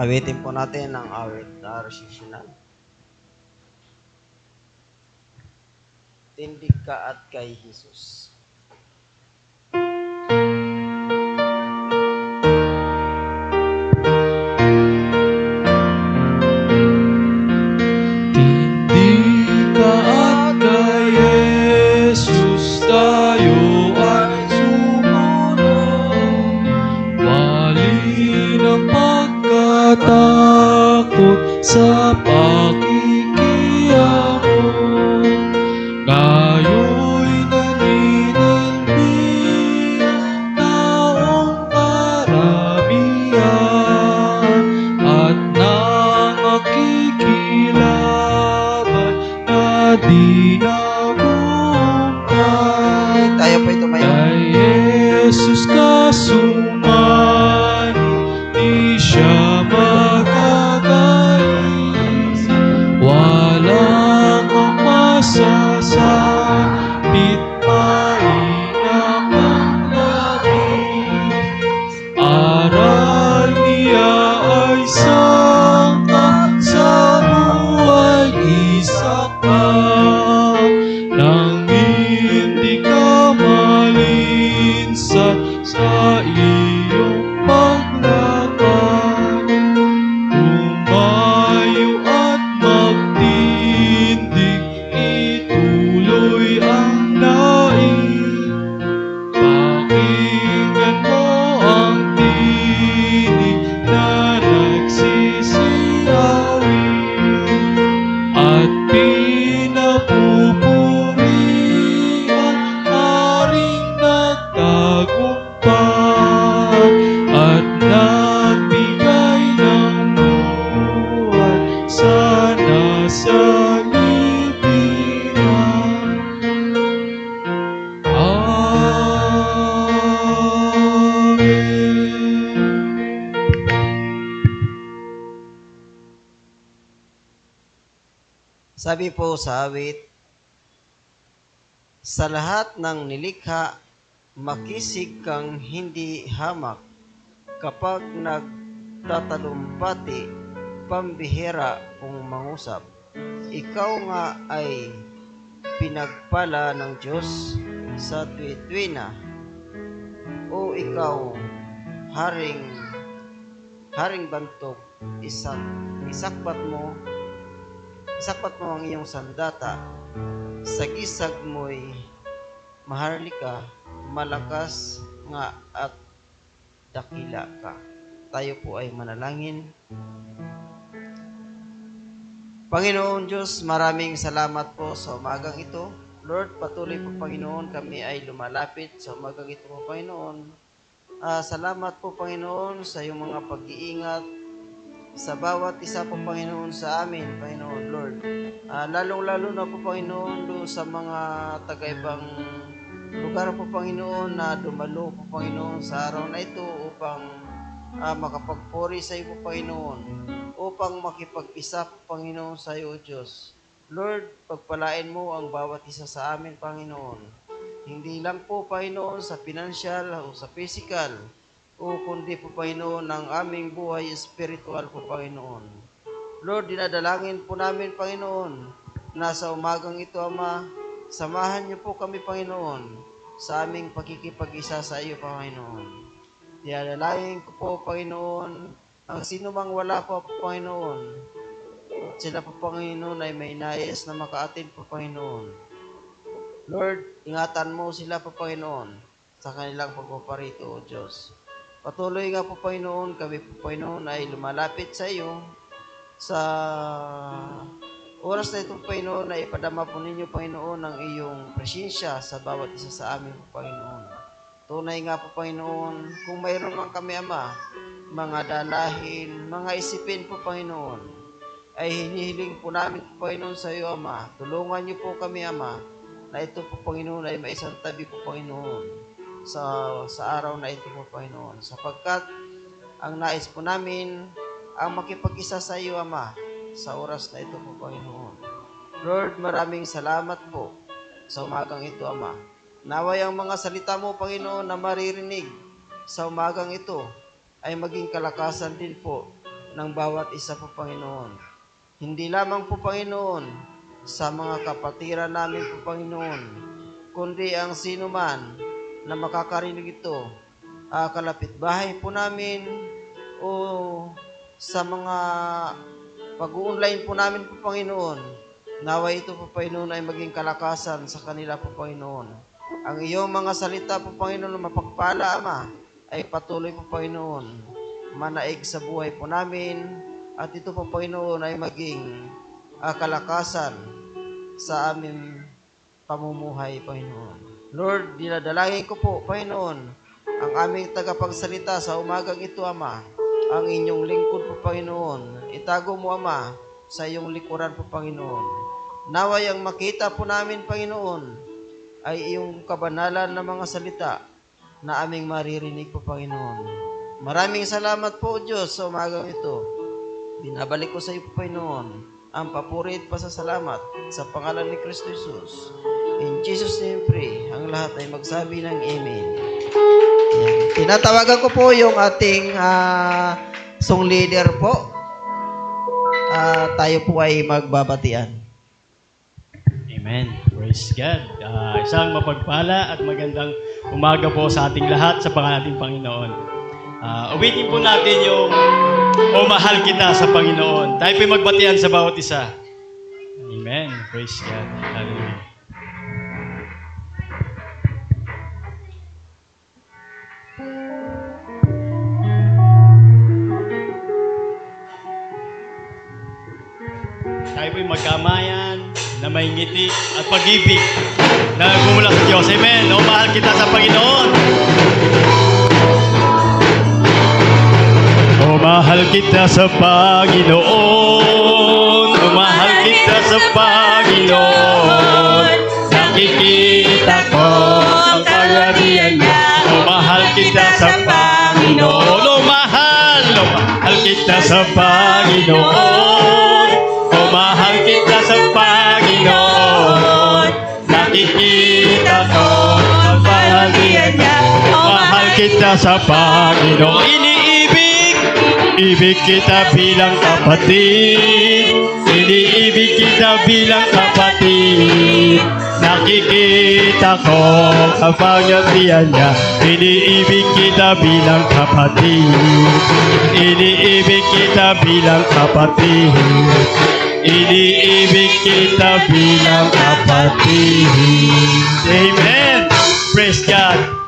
Awitin po natin ang awit na resisyonan. Tindig ka at kay Jesus. Tindig ka at kay Jesus, tayo ay sumunod. Wali ng pagkatakot sa pakikiyamo. Ngayo'y naninilbi ang taong karamihan at nangakikilaban na di nabuhay. Tayo po tumayo. Kay Jesus ka sumani, di siya magagalis. Walang ang masasabit, maingat ang labis. Aral niya ay sangkap sa buhay, isak ka nang hindi ka malinsan sa iyong paglakad. Tumayo at magtindig, ituloy ang lain. Pakinggan mo ang tinig na nagsisiyawin at pinapupuri ang haring nagtagumpay at nagbigay ng buhay sa nasa libigan. Amen. Sabi po sa awit, sa lahat ng nilikha, makisig kang hindi hamak. Kapag nagtatalumpati, pambihira kung mangusap. Ikaw nga ay pinagpala ng Diyos sa tuwi-tuwina. O ikaw, haring bantog, isakbat mo ang iyong sandata. Sa gisag mo'y maharlika, malakas nga at dakila ka. Tayo po ay manalangin. Panginoon Diyos, maraming salamat po sa umagang ito. Lord, patuloy po Panginoon, kami ay lumalapit sa umagang ito po Panginoon. Salamat po Panginoon sa iyong mga pag-iingat sa bawat isa po Panginoon sa amin, Panginoon Lord. Lalong-lalo na po Panginoon doon sa mga taga-ibang lugar po Panginoon na dumalo po Panginoon sa araw na ito upang makapagpuri sa iyo po Panginoon, upang makipag-isa po Panginoon sa iyo Diyos. Lord, pagpalain mo ang bawat isa sa amin Panginoon. Hindi lang po Panginoon sa financial o sa physical, o kundi po Panginoon ang aming buhay spiritual po Panginoon. Lord, dinadalangin po namin Panginoon na sa umagang ito Ama, samahan niyo po kami Panginoon sa aming pagkikipag-isa sa iyo Panginoon. Dinadalangin ko po Panginoon ang sino mang wala po Panginoon. Sila po Panginoon ay may nais na makaatin po Panginoon. Lord, ingatan mo sila po Panginoon sa kanilang pagpaparito o Diyos. Patuloy nga po Panginoon, kami po Panginoon ay lumalapit sa iyo sa oras na ito Panginoon na ipadama po ninyo Panginoon ang iyong presensya sa bawat isa sa amin po Panginoon. Tunay nga po Panginoon, kung mayroon man kami Ama, mga dalahin, mga isipin po Panginoon, ay hinihiling po namin po Panginoon sa iyo Ama. Tulungan niyo po kami Ama, na ito po Panginoon ay maisang tabi po Panginoon sa araw na ito po Panginoon, sapagkat ang nais po namin ang makipag-isa sa iyo Ama sa oras na ito po Panginoon. Lord, maraming salamat po sa umagang ito Ama. Naway ang mga salita mo Panginoon na maririnig sa umagang ito ay maging kalakasan din po ng bawat isa po, Panginoon. Hindi lamang po, Panginoon, sa mga kapatiran namin po, Panginoon, kundi ang sino man na makakarinig ito, kalapit bahay po namin o sa mga pag-online po namin po, Panginoon, nawa ito po, Panginoon, ay maging kalakasan sa kanila po, Panginoon. Ang iyong mga salita po, Panginoon, na mapagpala, Ama, ay patuloy po, Panginoon, manaig sa buhay po namin, at ito po, Panginoon, ay maging kalakasan sa aming pamumuhay, Panginoon. Lord, dinadalangin ko po, Panginoon, ang aming tagapagsalita sa umagang ito, Ama, ang inyong lingkod po, Panginoon. Itago mo, Ama, sa iyong likuran po, Panginoon. Naway ang makita po namin, Panginoon, ay iyong kabanalan na mga salita na aming maririnig po, Panginoon. Maraming salamat po, Diyos, sa umagang ito. Binabalik ko sa iyo po, Panginoon, ang papuri at pasasalamat sa pangalan ni Kristo Jesus. In Jesus' name pray, ang lahat ay magsabi ng Amen. Yan. Tinatawagan ko po yung ating song leader po. Tayo po ay magbabatian. Amen. Praise God. Isang mapagpala at magandang umaga po sa ating lahat sa pangalan nating Panginoon. Uwitin po natin yung "O mahal kita" sa Panginoon. Tayo po magbatian sa bawat isa. Amen. Praise God. Hallelujah. Tayo po'y magkamayan na may ngiti at pag-ibig na gumula sa Diyos. Amen. O mahal kita sa Panginoon. O mahal kita sa Panginoon. O mahal kita sa Panginoon. Nakikita ko ang kagyarihan niya. O mahal kita sa Panginoon. O mahal kita sa Panginoon. O mahal kita sa Panginoon. Nakikita ko ang kagyarihan niya. O mahal kita sa Panginoon. Iniibig kita bilang kapatid. Iniibig kita bilang kapatid. Nakikita ko ang kapangyarihan niya. Iniibig kita bilang kapatid. Iniibig kita bilang kapatid. Iniibig kita bilang kapatid. Amen. Praise God.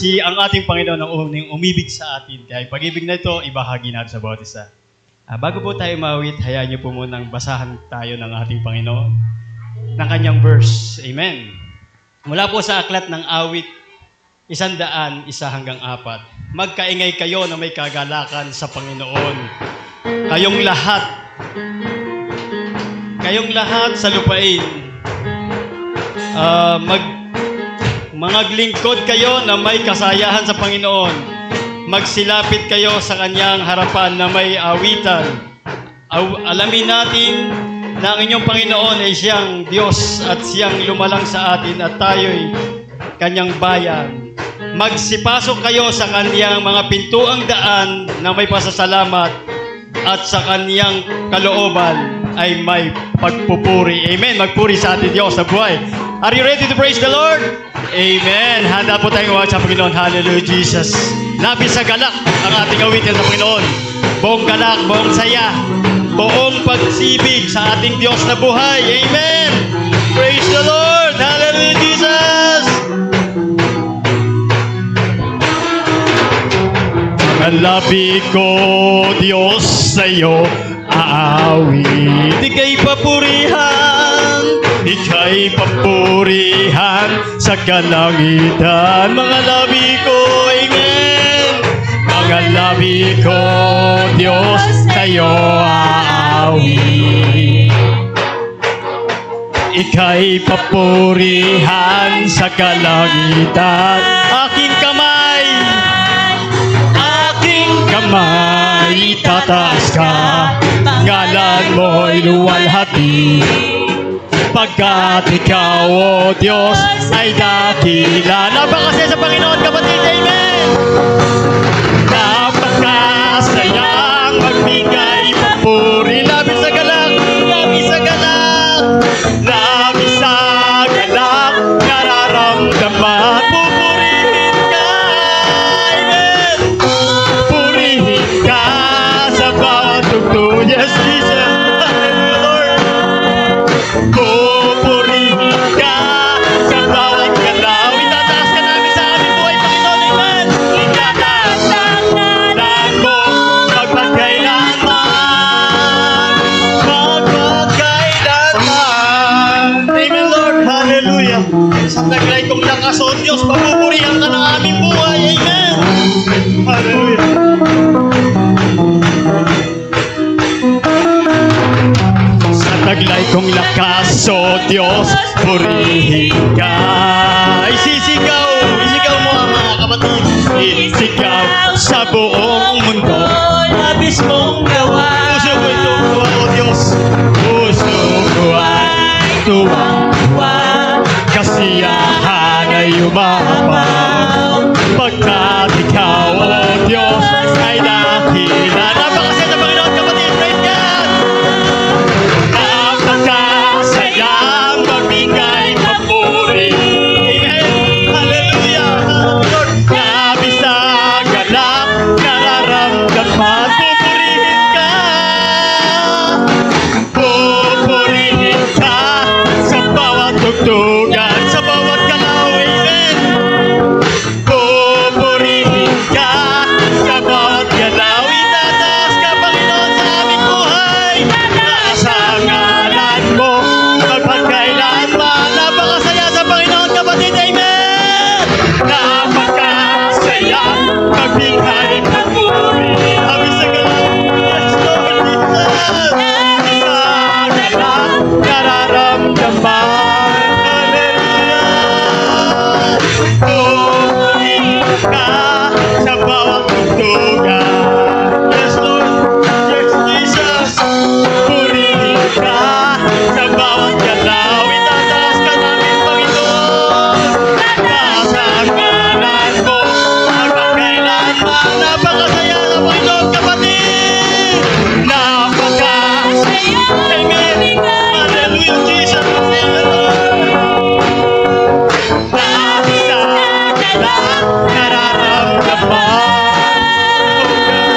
Ang ating Panginoon ang unang umibig sa atin. Kaya pag-ibig na ito, ibahagi natin sa bawat isa. Bago po tayo mawit, hayaan niyo po munang basahan tayo ng ating Panginoon ng kanyang verse. Amen. Mula po sa aklat ng awit, 101 hanggang 4. Magkaingay kayo na may kagalakan sa Panginoon. Kayong lahat sa lupain, Mangaglingkod kayo na may kasayahan sa Panginoon. Magsilapit kayo sa kanyang harapan na may awitan. Alamin natin na ang inyong Panginoon ay siyang Diyos at siyang lumalang sa atin at tayo'y kanyang bayan. Magsipasok kayo sa kanyang mga pintuang daan na may pasasalamat at sa kanyang kalooban ay may pagpupuri. Amen. Magpuri sa atin Diyos na buhay. Are you ready to praise the Lord? Amen. Handa po tayong uwag sa Panginoon. Hallelujah, Jesus. Labis sa galak ang ating awitin sa Panginoon. Buong galak, buong saya, buong pagsibig sa ating Diyos na buhay. Amen. Praise the Lord. Hallelujah, Jesus. Ang labi ko, Diyos, sa'yo aawit. Ika'y papurihan, ika'y papurihan sa kalangitan. Mga labi ko, amen. Mga labi ko, Diyos, sa'yo aawit. Ika'y papurihan sa kalangitan. Aking kamay, itataas ka, ngalan mo'y luwalhati. Pagkat ikaw, O Diyos, ay dakila. Napakasaya sa Panginoon, kapatid, amen! Napakasayang magbigay pupuri. Labis sa galak, labis sa galak, labis sa galak, nararamdaman. Pupurihin ka, amen. Purihin ka sa bawat tugtog. Yes, Jesus. Hallelujah, Lord. Pupurihin ka sa bawat galaw. Itataas ka namin sa aming buhay, Panginoon. Amen. Itataas ang ngalan mo magpagkailanman. Magpagkailanman. Amen, Lord. Hallelujah. Sa taglay kong lakas, O Diyos, papupurihan ka ng aming buhay. Amen. Hallelujah. Sa taglay kong lakas, O Diyos, purihin ka. Isisigaw mo ang mga kapatid. Isigaw sa buong mundo. Labis mong gawa. Puso ko itong gawa, O Diyos. Puso ko ay tuwang-tuwa. Kasiyahan ay umapaw. Pagkat ikaw, O Diyos, ay dakila. Napakasaya sa Panginoon, kapatid. Praise God! Napakasayang magbigay papuri. Amen. Hallelujah. Lord, labis sa galak, nararamdaman. Pupurihin ka. Pupurihin ka sa bawat tugtugan, sa bawat galaw. Amen. Pupurihin ka sa bawat galaw. Itataas ka, Panginoon, sa aming buhay. Taas ang ngalan mo magpagkailanman. Napakasaya sa Panginoon, kapatid. Amen. Napakasaya magbigay papuri. Labis sa galak. Yes, Lord Jesus. Labis sa galak, nararamdaman. Hallelujah. Purihin ka sa bawat tugtugan. Yes, Lord. Yes, Jesus. Purihin ka sa bawat galaw. Itataas ka namin, Panginoon. Taas ang ngalan mo magpagkailanman. Napakasaya sa Panginoon, kapatid. Napakasaya. Amen. Hallelujah, Jesus. Labis sa galak, nararamdaman.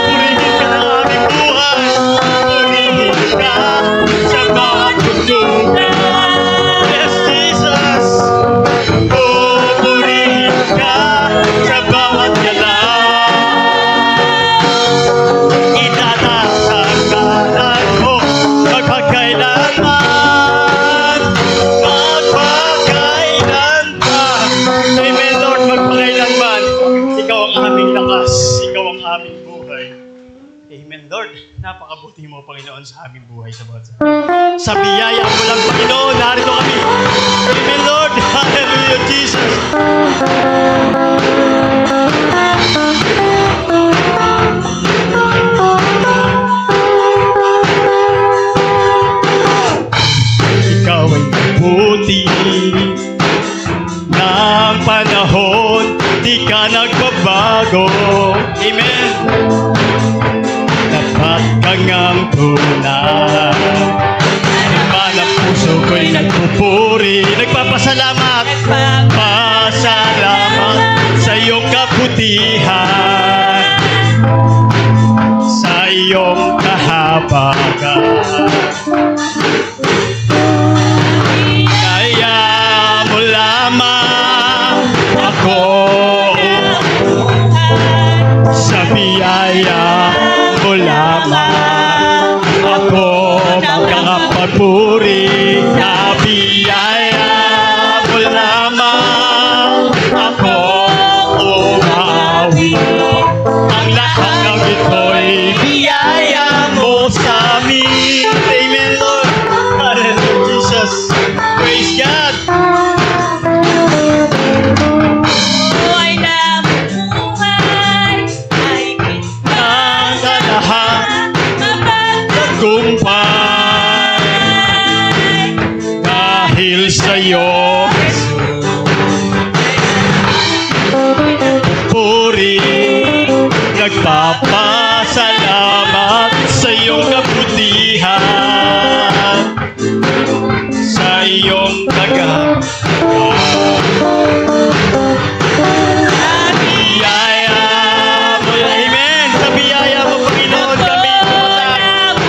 Purihin ka ng aming buhay. Purihin ka sa bawat tugtugan. Yes, Jesus. Purihin ka sa bawat galaw. Itataas ang ngalan mo magpagkailanman. Magpagkailanman. Amen, Lord, magpagkailanman. Ikaw ang aming lakas. Ikaw ang aming buhay. Amen, Lord. Napakabuti mo, Panginoon, sa aming buhay sa bawat sa. Sa biyaya mo lang, Panginoon, narito kami. Amen, Lord. Hallelujah, Jesus. Ikaw ay mabuti ng panahon, di ka nagbabago. Amen. Dapat kang ang tunay. Iba ng puso ko'y nagpupuri, nagpapasalamat. Pasalamat sa iyong kabutihan, sa iyong kahabagan. Kaya mo lamang ako, sa biyaya mo lamang ako makakapagpuri. Sa biyaya mo lamang ako umawi. Ang lahat ng ito'y biyaya mo sa amin. Amen, Lord. Hallelujah, Jesus. Praise God. Buhay na buhay ay kita Ang sa lahat mapagtagumpay. tagumpay dahil sa'yo, puri, nagpapasalamat sa iyong kabuti. iyong kagalakan. Biyaya mo, amen. Sa biyaya mo, Panginoon, kami lumatag.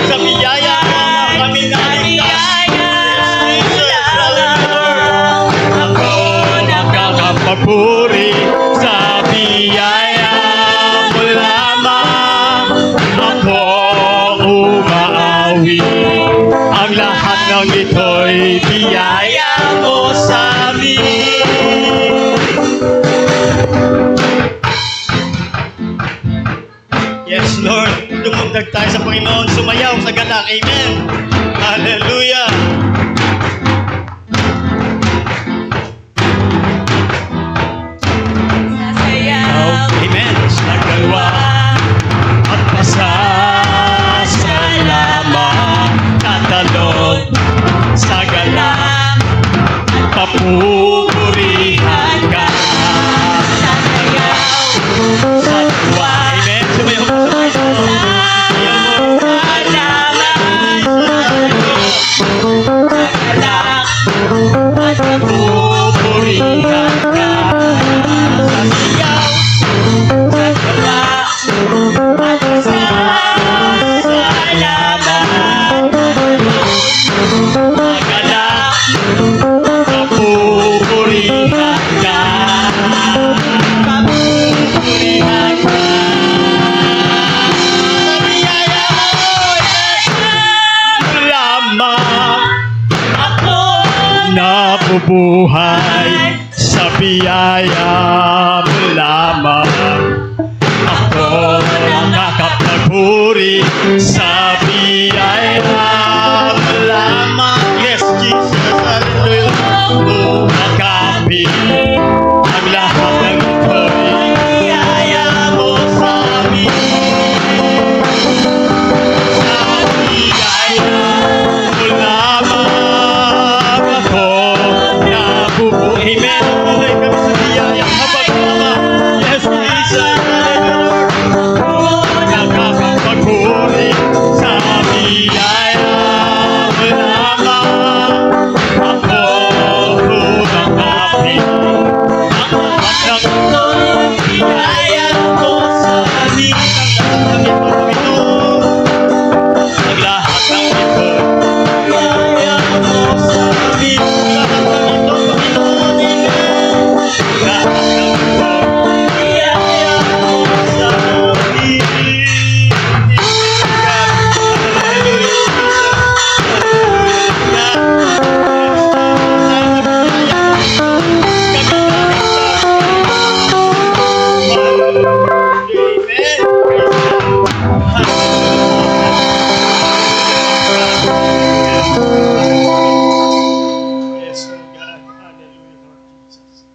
Sa biyaya mo, kami naligtas. Ako nakakapagpuri sa biyaya mo lamang. Ako umaawi. Ang lahat ng ito'y biyaya mo sa amin. Yes, Lord. Tumundag tayo sa Panginoon. Sumayaw sa galak. Amen. Hallelujah. Sasayaw. Amen. Sa galwa at pasasalamat. Tatalon sa galak. Papupurihan ka. Sasayaw. Sa tuwa. Amen. Sumayaw ka sa Panginoon. Papupurihan ka. Papupurihan ka. Papupurihan ka. Biyaya mo lamang. Ako Nabubuhay sa biyaya mo lamang. Ako nakakapagpuri sa biyaya mo lamang. Yes, Jesus, hallelujah. Umakapit ang lahat ng ito'y biyaya mo sa amin. Sa biyaya mo lamang ako nabubuhay. Amen. Buhay kami sa biyaya habang Ama. Yes, Jesus, hallelujah. Nakakapagpuri sa biyaya mo lamang. Ako nakapit ang lahat ng biyaya mo sa amin. Ang lahat ng ito, biyaya mo sa amin. Ang lahat ng ito, Panginoon, ang lahat ng ito, biyaya mo sa amin. Yes, Lord God. Hallelujah, Lord Jesus.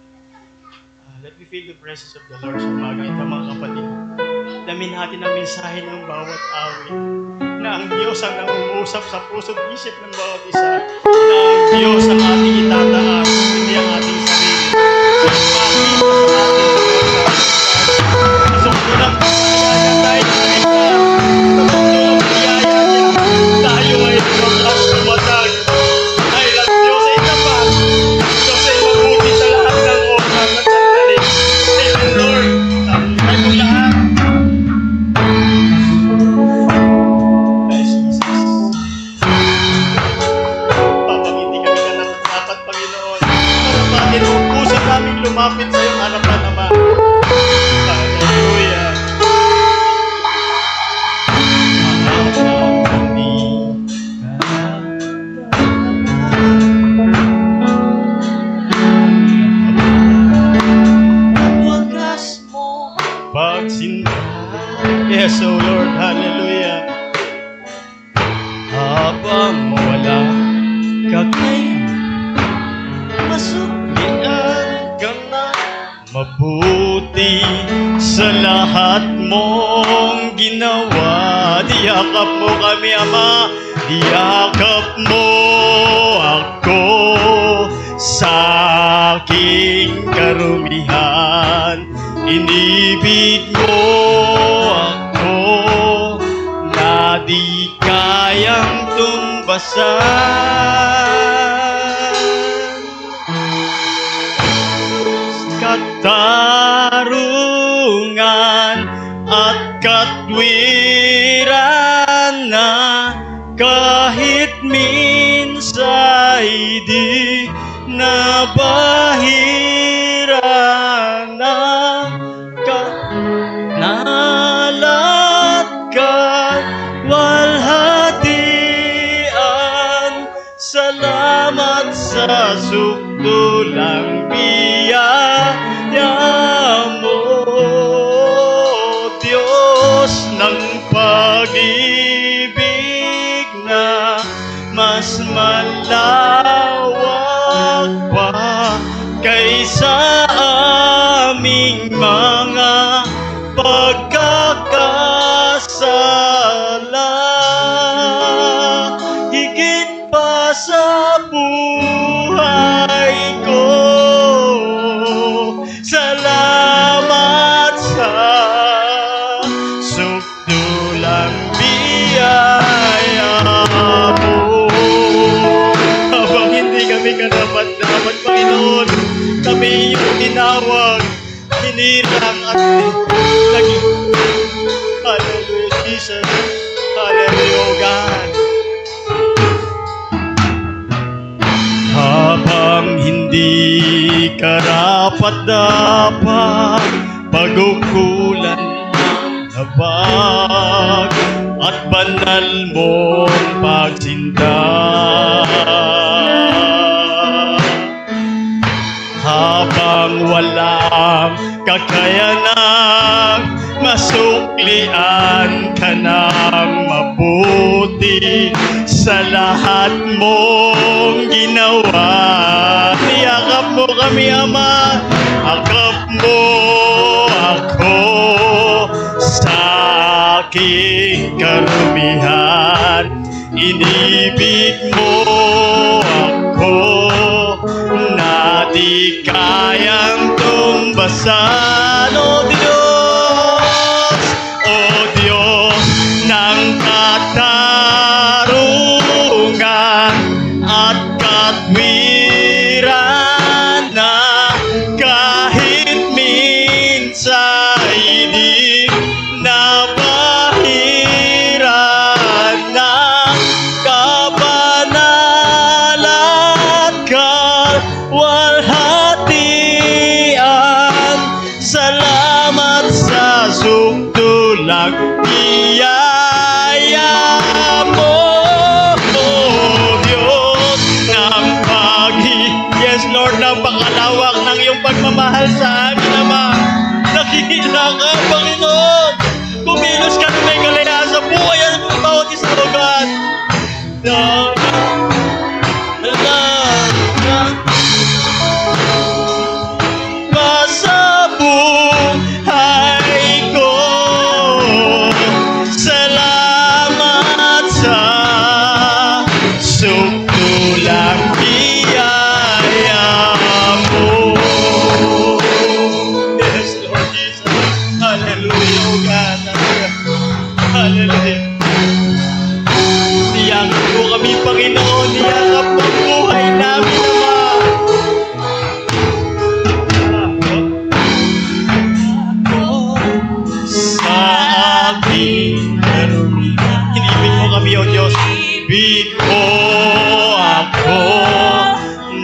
Let me feel the presence of the Lord sa umaga ito, mga kapatid. Damin natin ang mensahe ng bawat awit na ang Diyos ang nangungusap sa puso't isip ng bawat isa, na ang Diyos ang ating itataas, hindi ang ating sarili. Makita sa ating masungkulang biyaya tayo sa ito. Sa mundo ang biyaya niya, tayo ay tumatag tumatag. Dahil ang Diyos ay tapat. Diyos ay mabuti sa lahat ng oras at sandali. Amen, Lord. Tayo mong lahat. Bless Jesus. Papangiti kami ka ng dapat, Panginoon. Para bakit ang puso namin lumapit sa iyong harapan, Ama. Hallelujah. wagas mo. Pagsinta. Yes, oh Lord, hallelujah. Habang wala ka ngayon, masuklian ka na. Mabuti sa lahat mong ginawa. Diyakap mo kami, Ama. Diyakap mo ako sa aking karumihan. Inibig mo ako na di kayang tumbasan. di nabahira ng kanalat walhatian. Salamat sa sukdulang biyaya mo, Diyos ng pag-ibig na mas malawak pa kaysa aming mga pagkakasala. Higit pa sa buhay ko, salamat sa sukdulang biyaya mo. Habang hindi kami karapat-dapat, Panginoon, kami yung tinawag, hinirang at naging. Hallelujah, Jesus. Hallelujah, oh God. Habang hindi karapat-dapat, pag-ukulan ng habag at banal mong pagsinta. Habang walang kakayanang masuklian ka ng mabuti sa lahat mong ginawa. Yakap mo kami, Ama, akap mo ako sa aking karumihan. Inibig mo ako na di kayang tumbasan. O Diyos, O Diyos ng katarungan at katwiran, na kahit minsan di nabahiran ng kabanalan walhatian. Salamat sa sukdulang biyaya mo, O Diyos ng yes, Lord, napakalawak ng iyong pagmamahal sa amin, Ama. Nakikita ka, Panginoon. Kumilos ka na may kalayaan sa buhay at bawat isa, O God. Sa buhay ko, salamat sa sukdulang biyaya mo. Yes, Lord Jesus. Hallelujah, O God. Hallelujah. Niyakap mo kami, Panginoon. Niyakap mo ang buhay namin, Ama. Sa aking karumihan, inibig mo kami, O Diyos. Inibig mo ako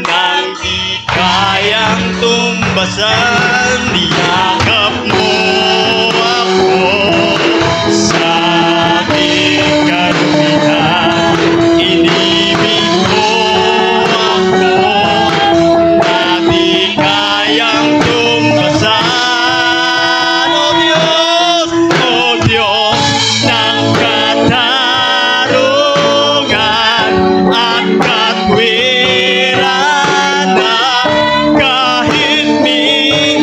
nang di kayang tumbasan. Niyakap mo ako sa aking karumihan. Inibig mo ako na di kayang tumbasan. O Diyos ng katarungan at katwiran, na kahit minsan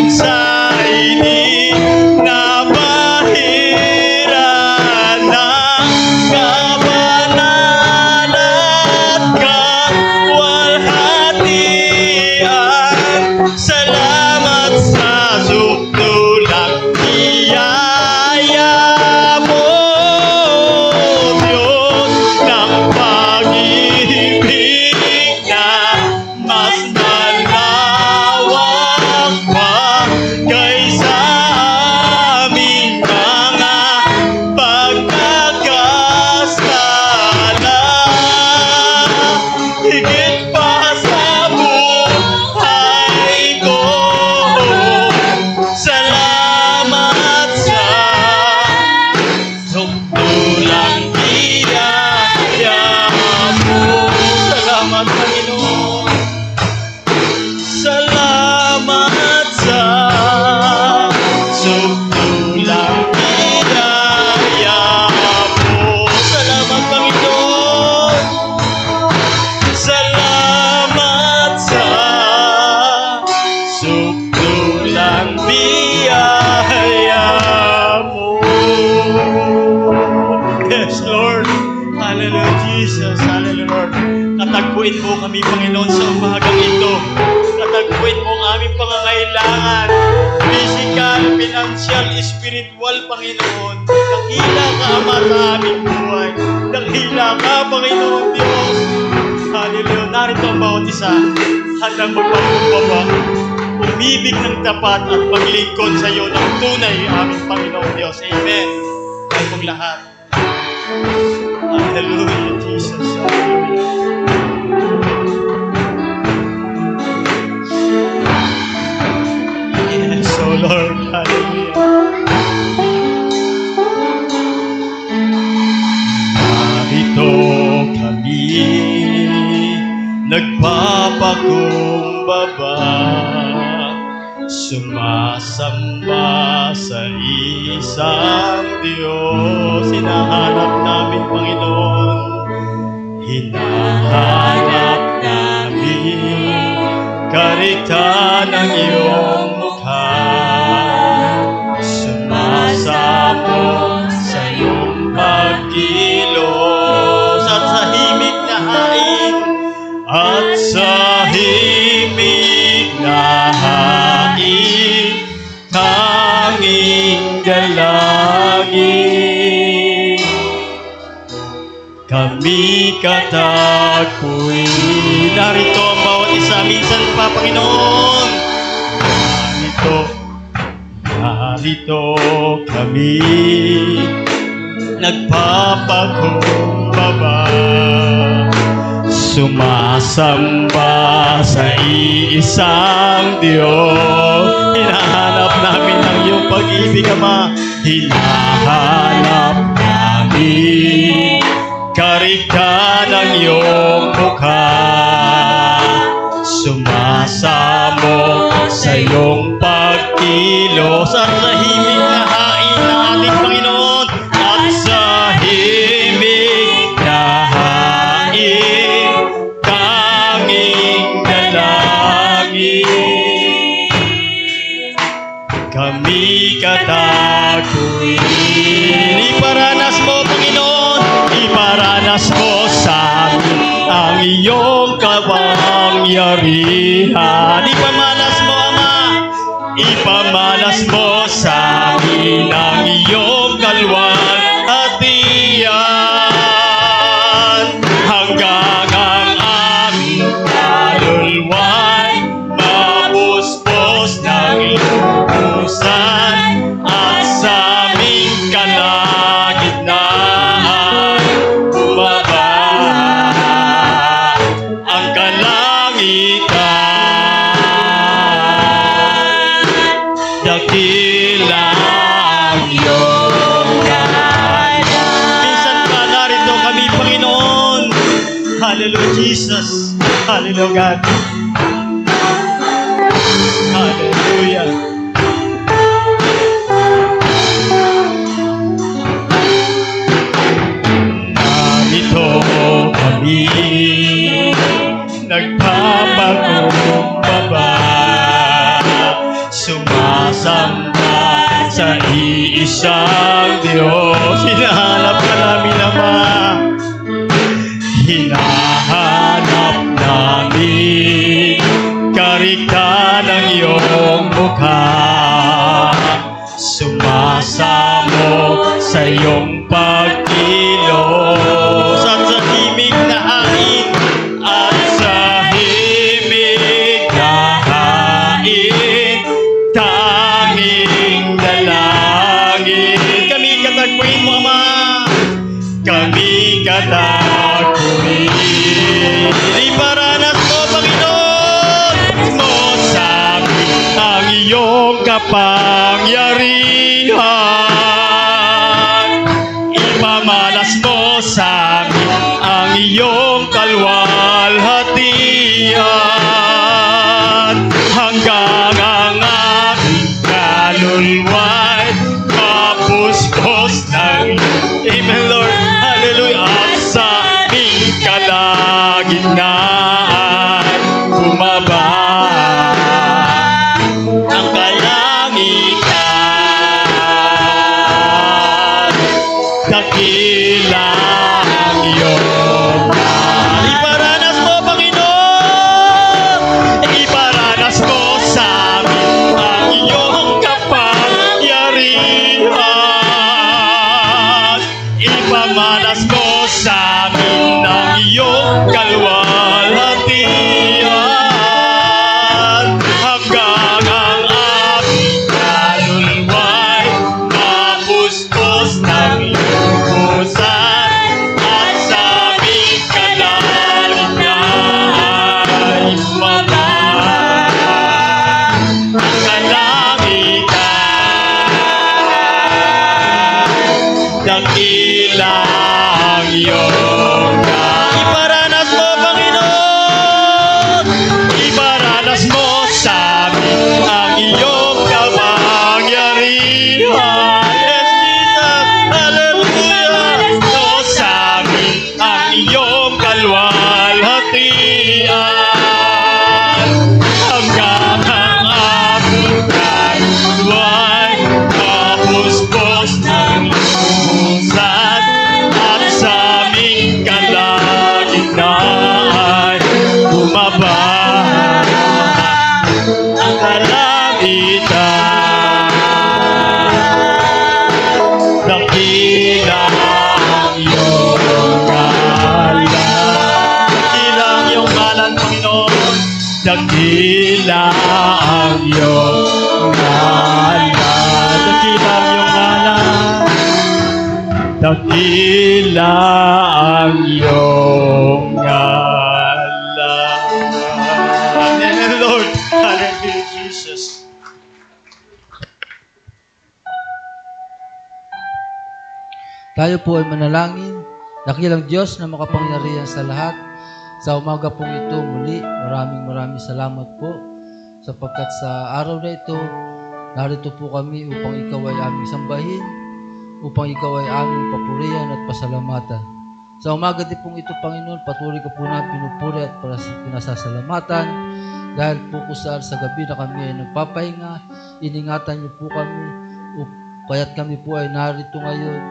Katagpuin mo kami, Panginoon, sa umagang ito. Katagpuin mo ang aming pangangailangan. Physical, financial, spiritual, Panginoon. Dakila ka, Ama, sa aming buhay. Dakila ka, Panginoon Diyos. Hallelujah. Narito ang bawat isa. Handang magpakumbaba. Umibig ng tapat at maglingkod sa iyo ng tunay, aming Panginoon Diyos. Amen. Tayo pong lahat. Hallelujah, Jesus. Yes, oh Lord. Hallelujah. Narito kami, nagpapakumbaba, sumasamba sa isang Diyos. Hinahanap namin, Panginoon. Hinahanap namin karita ng iyong mukha. Sumasamo sa iyong pagkilos at sa himig na hain. At sa himig na hain, tanging dalangin. Kami katagpuin. Narito ang bawat isa. Minsan pa, Panginoon. Narito kami. Nagpapakumbaba. Sumasamba sa iisang Diyos. Hinahanap namin ang iyong pag-ibig, Ama. Hinahanap namin karika ng iyong mukha. Sumasamo sa iyong pagkilos at sa himig na hain ng ating Panginoon. At sa himig na hain, tanging dalangin. Kami katagpuin. Iparanas mo, Panginoon, iparanas mo sa amin ang iyong kapangyarihan. Ipamalas mo, Ama, ipamalas mo sa amin ang iyong kalwalhatian. Hanggang ang aming kaluluwa'y mapuspos ng lubusan at sa aming kalagitnaan bumaba ang kalangitan. Dakila ang iyong gaya. Minsan pa narito kami, Panginoon. Hallelujah, Jesus. Hallelujah, God. Hallelujah. Narito kami, nagpapakumbaba, sumasamba sa iisang Diyos. Hinahanap ka namin, Ama. Hinahanap namin karika ng iyong mukha. Sumasamo sa iyong pagkilos at sa himig na hain. At sa himig na hain, tanging dalangin. Kami katagpuin mo, Ama. Kami katagpuin. Iparanas mo, Panginoon, mo sa amin ang iyong kapangyarihan. Ipamalas mo sa amin ang iyong kalwalhatian. Hanggang ang aming kaluluwa'y mapuspos ng Amen, Lord. Hallelujah. At sa aming kalagitnaan bumaba ang kalangitan. Dakila ang iyong iparanas mo, Panginoon. iyong iparanas mo, Panginoon. Iparanas mo sa amin ang iyong kapangyarihan. Yes, Jesus. Hallelujah. O sa amin ang iyong kalwalhatian. Hanggang ang abot ng buwan, kapuspos ng lungsad, at sa aming kalagitnaan, bumaba ang kalangitan. Dakila ang iyong ngalan. Dakila ang iyong ngalan, Panginoon. Dakila ang iyong ngalan. Dakila ang iyong ngalan. Dakila ang iyong ngalan. Amen, Lord. Hallelujah, Jesus. Tayo po ay manalangin. Dakilang Diyos na makapangyarihan sa lahat. Sa umaga pong ito muli, maraming salamat po sapagkat sa araw na ito, narito po kami upang ikaw ay aming sambahin, upang ikaw ay aming papurihan at pasalamatan. Sa umaga din pong ito, Panginoon, patuloy ko po na pinupuri at pinasasalamatan dahil po kusaan sa gabi na kami ay nagpapahinga, iningatan niyo po kami, kaya't kami po ay narito ngayon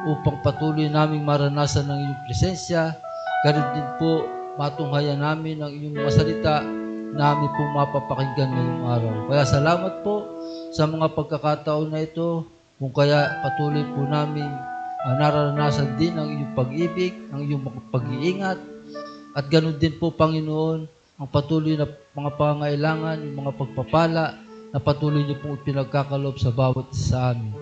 upang patuloy naming maranasan ng iyong presensya. Ganun din po, matunghayan namin ang iyong mga salita na amin po mapapakinggan ngayong araw. Kaya salamat po sa mga pagkakataon na ito, kung kaya patuloy po namin nararanasan din ang iyong pag-ibig, ang iyong pag-iingat, at ganun din po, Panginoon, ang patuloy na mga pangailangan, yung mga pagpapala na patuloy niyo pong pinagkakaloob sa bawat isa sa amin.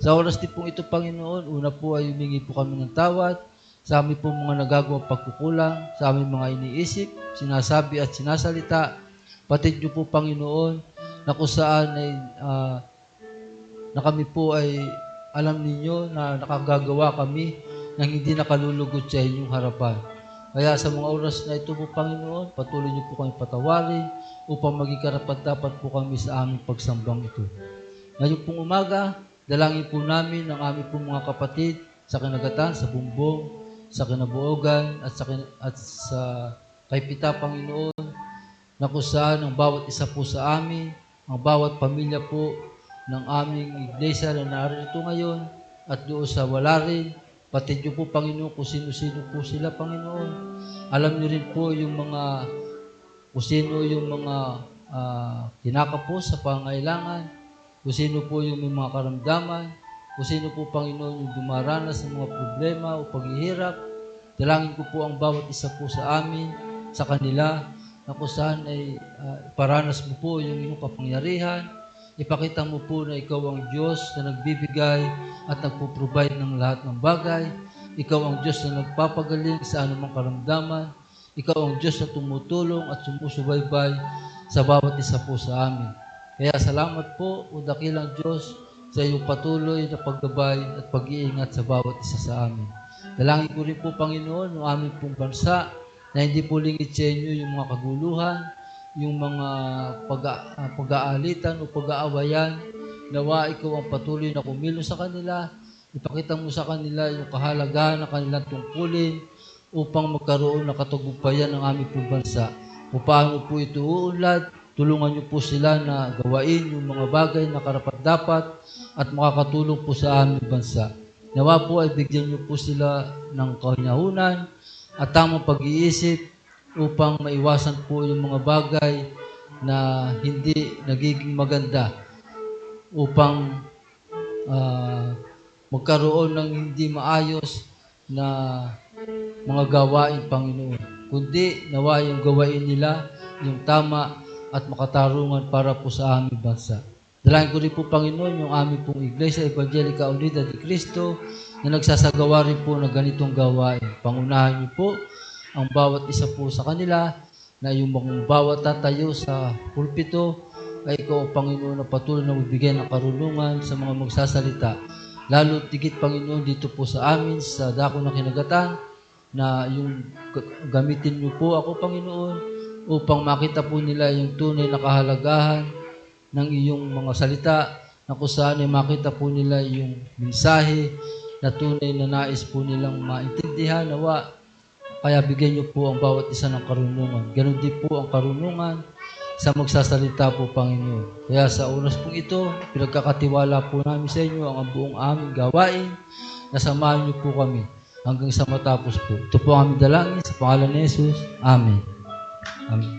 Sa oras din pong ito, Panginoon, una po ay humingi po kami ng tawad sa amin po mga nagagawang pagkukulang, sa aming mga iniisip, sinasabi at sinasalita. Patid niyo po, Panginoon, na kung saan ay na kami po ay alam ninyo na nakagagawa kami nang hindi nakalulugot sa inyong harapan. Kaya sa mga oras na ito po, Panginoon, patuloy niyo po kami patawarin upang maging karapat-dapat po kami sa aming pagsambang ito. Ngayon pong umaga, dalangin po namin ang aming pong mga kapatid sa Kinagatan, sa Bumbong, sa Kinabuogan, at sa Kaipita, Panginoon, na kung saan ang bawat isa po sa amin, ang bawat pamilya po ng aming iglesia na narito ngayon, at doon sa wala rin, patid niyo po, Panginoon, kung sino-sino po sila, Panginoon. Alam niyo rin po yung mga, kung sino yung mga kinakapos sa pangailangan, kung sino po yung may mga karamdaman, kung sino po, Panginoon, yung dumaranas ng mga problema o paghihirap. Dalangin ko po ang bawat isa po sa amin, sa kanila, na kung saan ay paranas mo po yung iyong kapangyarihan. Ipakita mo po na ikaw ang Diyos na nagbibigay at nagpo-provide ng lahat ng bagay. Ikaw ang Diyos na nagpapagaling sa anumang karamdaman. Ikaw ang Diyos na tumutulong at sumusubaybay sa bawat isa po sa amin. Kaya salamat po, o dakilang Diyos, sa iyong patuloy na paggabay at pag-iingat sa bawat isa sa amin. Dalangin ko rin po, Panginoon, ang aming pong bansa na hindi po lingid sa inyo yung mga kaguluhan, yung mga pag-aalitan o pag-aawayan. Nawa ikaw ang patuloy na kumilos sa kanila. Ipakita mo sa kanila yung kahalagahan ng kanilang tungkulin upang magkaroon ng katagumpayan ng aming pong bansa. Kung paano po ito uunlad, tulungan niyo po sila na gawain yung mga bagay na karapat-dapat at makakatulong po sa aming bansa. Nawa po ay bigyan niyo po sila ng kahinahunan at tamang pag-iisip upang maiwasan po yung mga bagay na hindi nagiging maganda upang magkaroon ng hindi maayos na mga gawain, Panginoon. Kundi nawa yung gawain nila, yung tama at makatarungan para po sa aming bansa. Dalangin ko rin po, Panginoon, yung aming pong Iglesia Evangelica Unida de Cristo na nagsasagawa rin po ng ganitong gawain. Pangunahan niyo po ang bawat isa po sa kanila na yung mga bawat tatayo sa pulpito ay ikaw, Panginoon, na patuloy na magbigay ng karunungan sa mga magsasalita. lalo tigit, Panginoon, dito po sa amin, sa dako ng kinagatan, na yung gamitin niyo po ako, Panginoon, upang makita po nila yung tunay na kahalagahan ng iyong mga salita, na kung saan ay makita po nila yung mensahe na tunay na nais po nilang maintindihan, nawa. Kaya bigyan niyo po ang bawat isa ng karunungan. Ganon din po ang karunungan sa magsasalita po, Panginoon. Kaya sa oras pong ito, pinagkakatiwala po namin sa inyo ang buong aming gawain, na samahan niyo po kami hanggang sa matapos po. Ito po ang aming dalangin sa pangalan ni Jesus. Amen. Amen.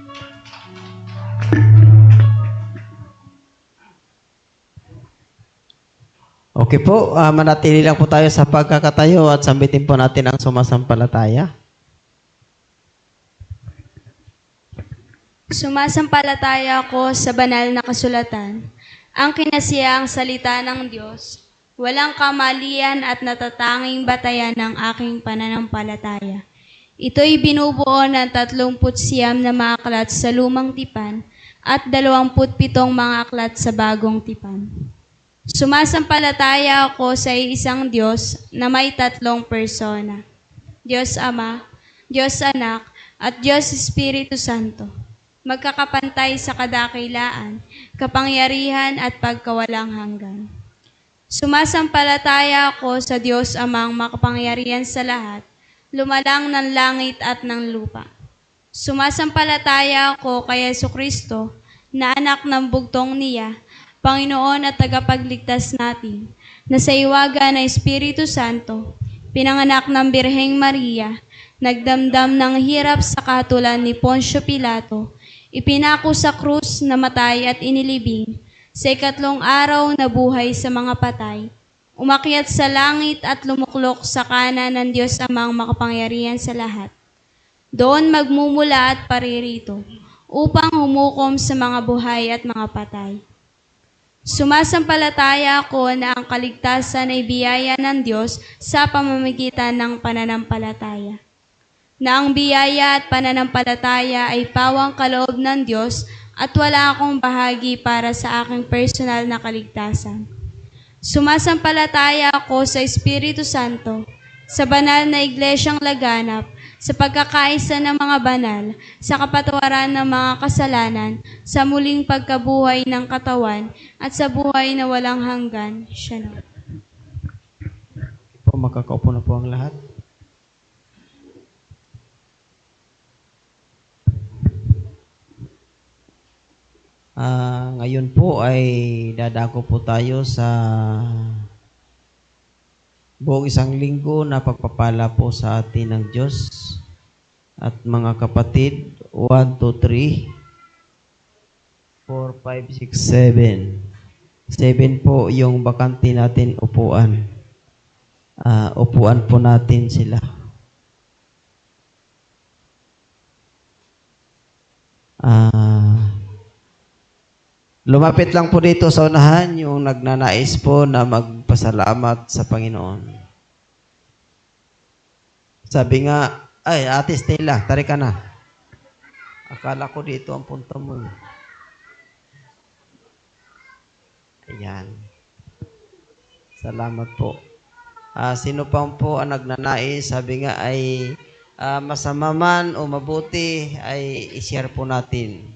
Okay po, manatili lang po tayo sa pagkakatayo at sambitin po natin ang sumasampalataya. Sumasampalataya ako sa banal na kasulatan, ang kinasiyang salita ng Diyos, walang kamalian at natatanging batayan ng aking pananampalataya. Ito'y binubuo ng 39 na mga aklat sa lumang tipan at 27 mga aklat sa bagong tipan. Sumasampalataya ako sa isang Diyos na may 3 persona, Diyos Ama, Diyos Anak, at Diyos Espiritu Santo, magkakapantay sa kadakilaan, kapangyarihan at pagkawalang hanggan. Sumasampalataya ako sa Diyos Amang makapangyarihan sa lahat, lumalang ng langit at ng lupa. Sumasampalataya ako kay Jesucristo, na anak ng bugtong niya, Panginoon at tagapagligtas natin, na sa iwaga ng Espiritu Santo, pinanganak ng Birheng Maria, nagdamdam ng hirap sa katulad ni Poncio Pilato, ipinako sa krus, namatay at inilibing, sa 3 araw na buhay sa mga patay, umakyat sa langit at lumuklok sa kanan ng Diyos Amang makapangyarihan sa lahat. Doon magmumula at paririto, upang humukom sa mga buhay at mga patay. Sumasampalataya ako na ang kaligtasan ay biyaya ng Diyos sa pamamagitan ng pananampalataya. Na ang biyaya at pananampalataya ay pawang kaloob ng Diyos at wala akong bahagi para sa aking personal na kaligtasan. Sumasampalataya ako sa Espiritu Santo, sa banal na iglesyang laganap, sa pagkakaisa ng mga banal, sa kapatawaran ng mga kasalanan, sa muling pagkabuhay ng katawan, at sa buhay na walang hanggan. Shalom. Po, makakaupo na po ang lahat. Ngayon po ay dadako po tayo sa buong isang linggo na pagpapala po sa atin ng Diyos. At mga kapatid, 1, 2, 3, 4, 5, 6, 7. 7 po yung bakante natin upuan. Upuan po natin sila. Lumapit lang po dito sa unahan yung nagnanais po na magpasalamat sa Panginoon. Sabi nga, ay, Ate Stella, tari ka na. Akala ko dito ang punta mo. Ayan. Salamat po. Sino pa po ang nagnanais, sabi nga ay masama man o mabuti ay i-share po natin.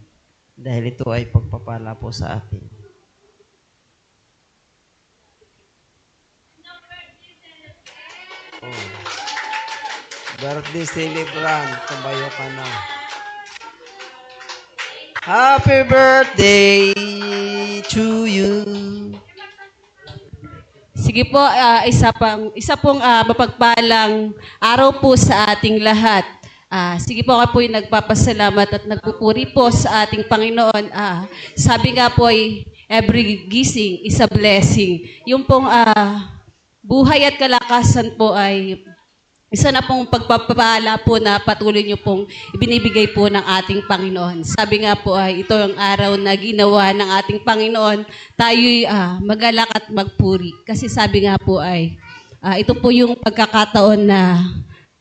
Dahil ito ay pagpapala po sa atin. Oh. Birthday celebrant, tumayo ka na. Happy birthday to you. Sige po, isa pong mapagpalang araw po sa ating lahat. Sige po, ako po yung nagpapasalamat at nagpupuri po sa ating Panginoon. Sabi nga po ay every gising is a blessing. Yung pong buhay at kalakasan po ay isa na pong pagpapala po na patuloy niyo pong ibinibigay po ng ating Panginoon. Sabi nga po ay ito ang araw na ginawa ng ating Panginoon. Tayo'y magalak at magpuri. Kasi sabi nga po ay ito po yung pagkakataon na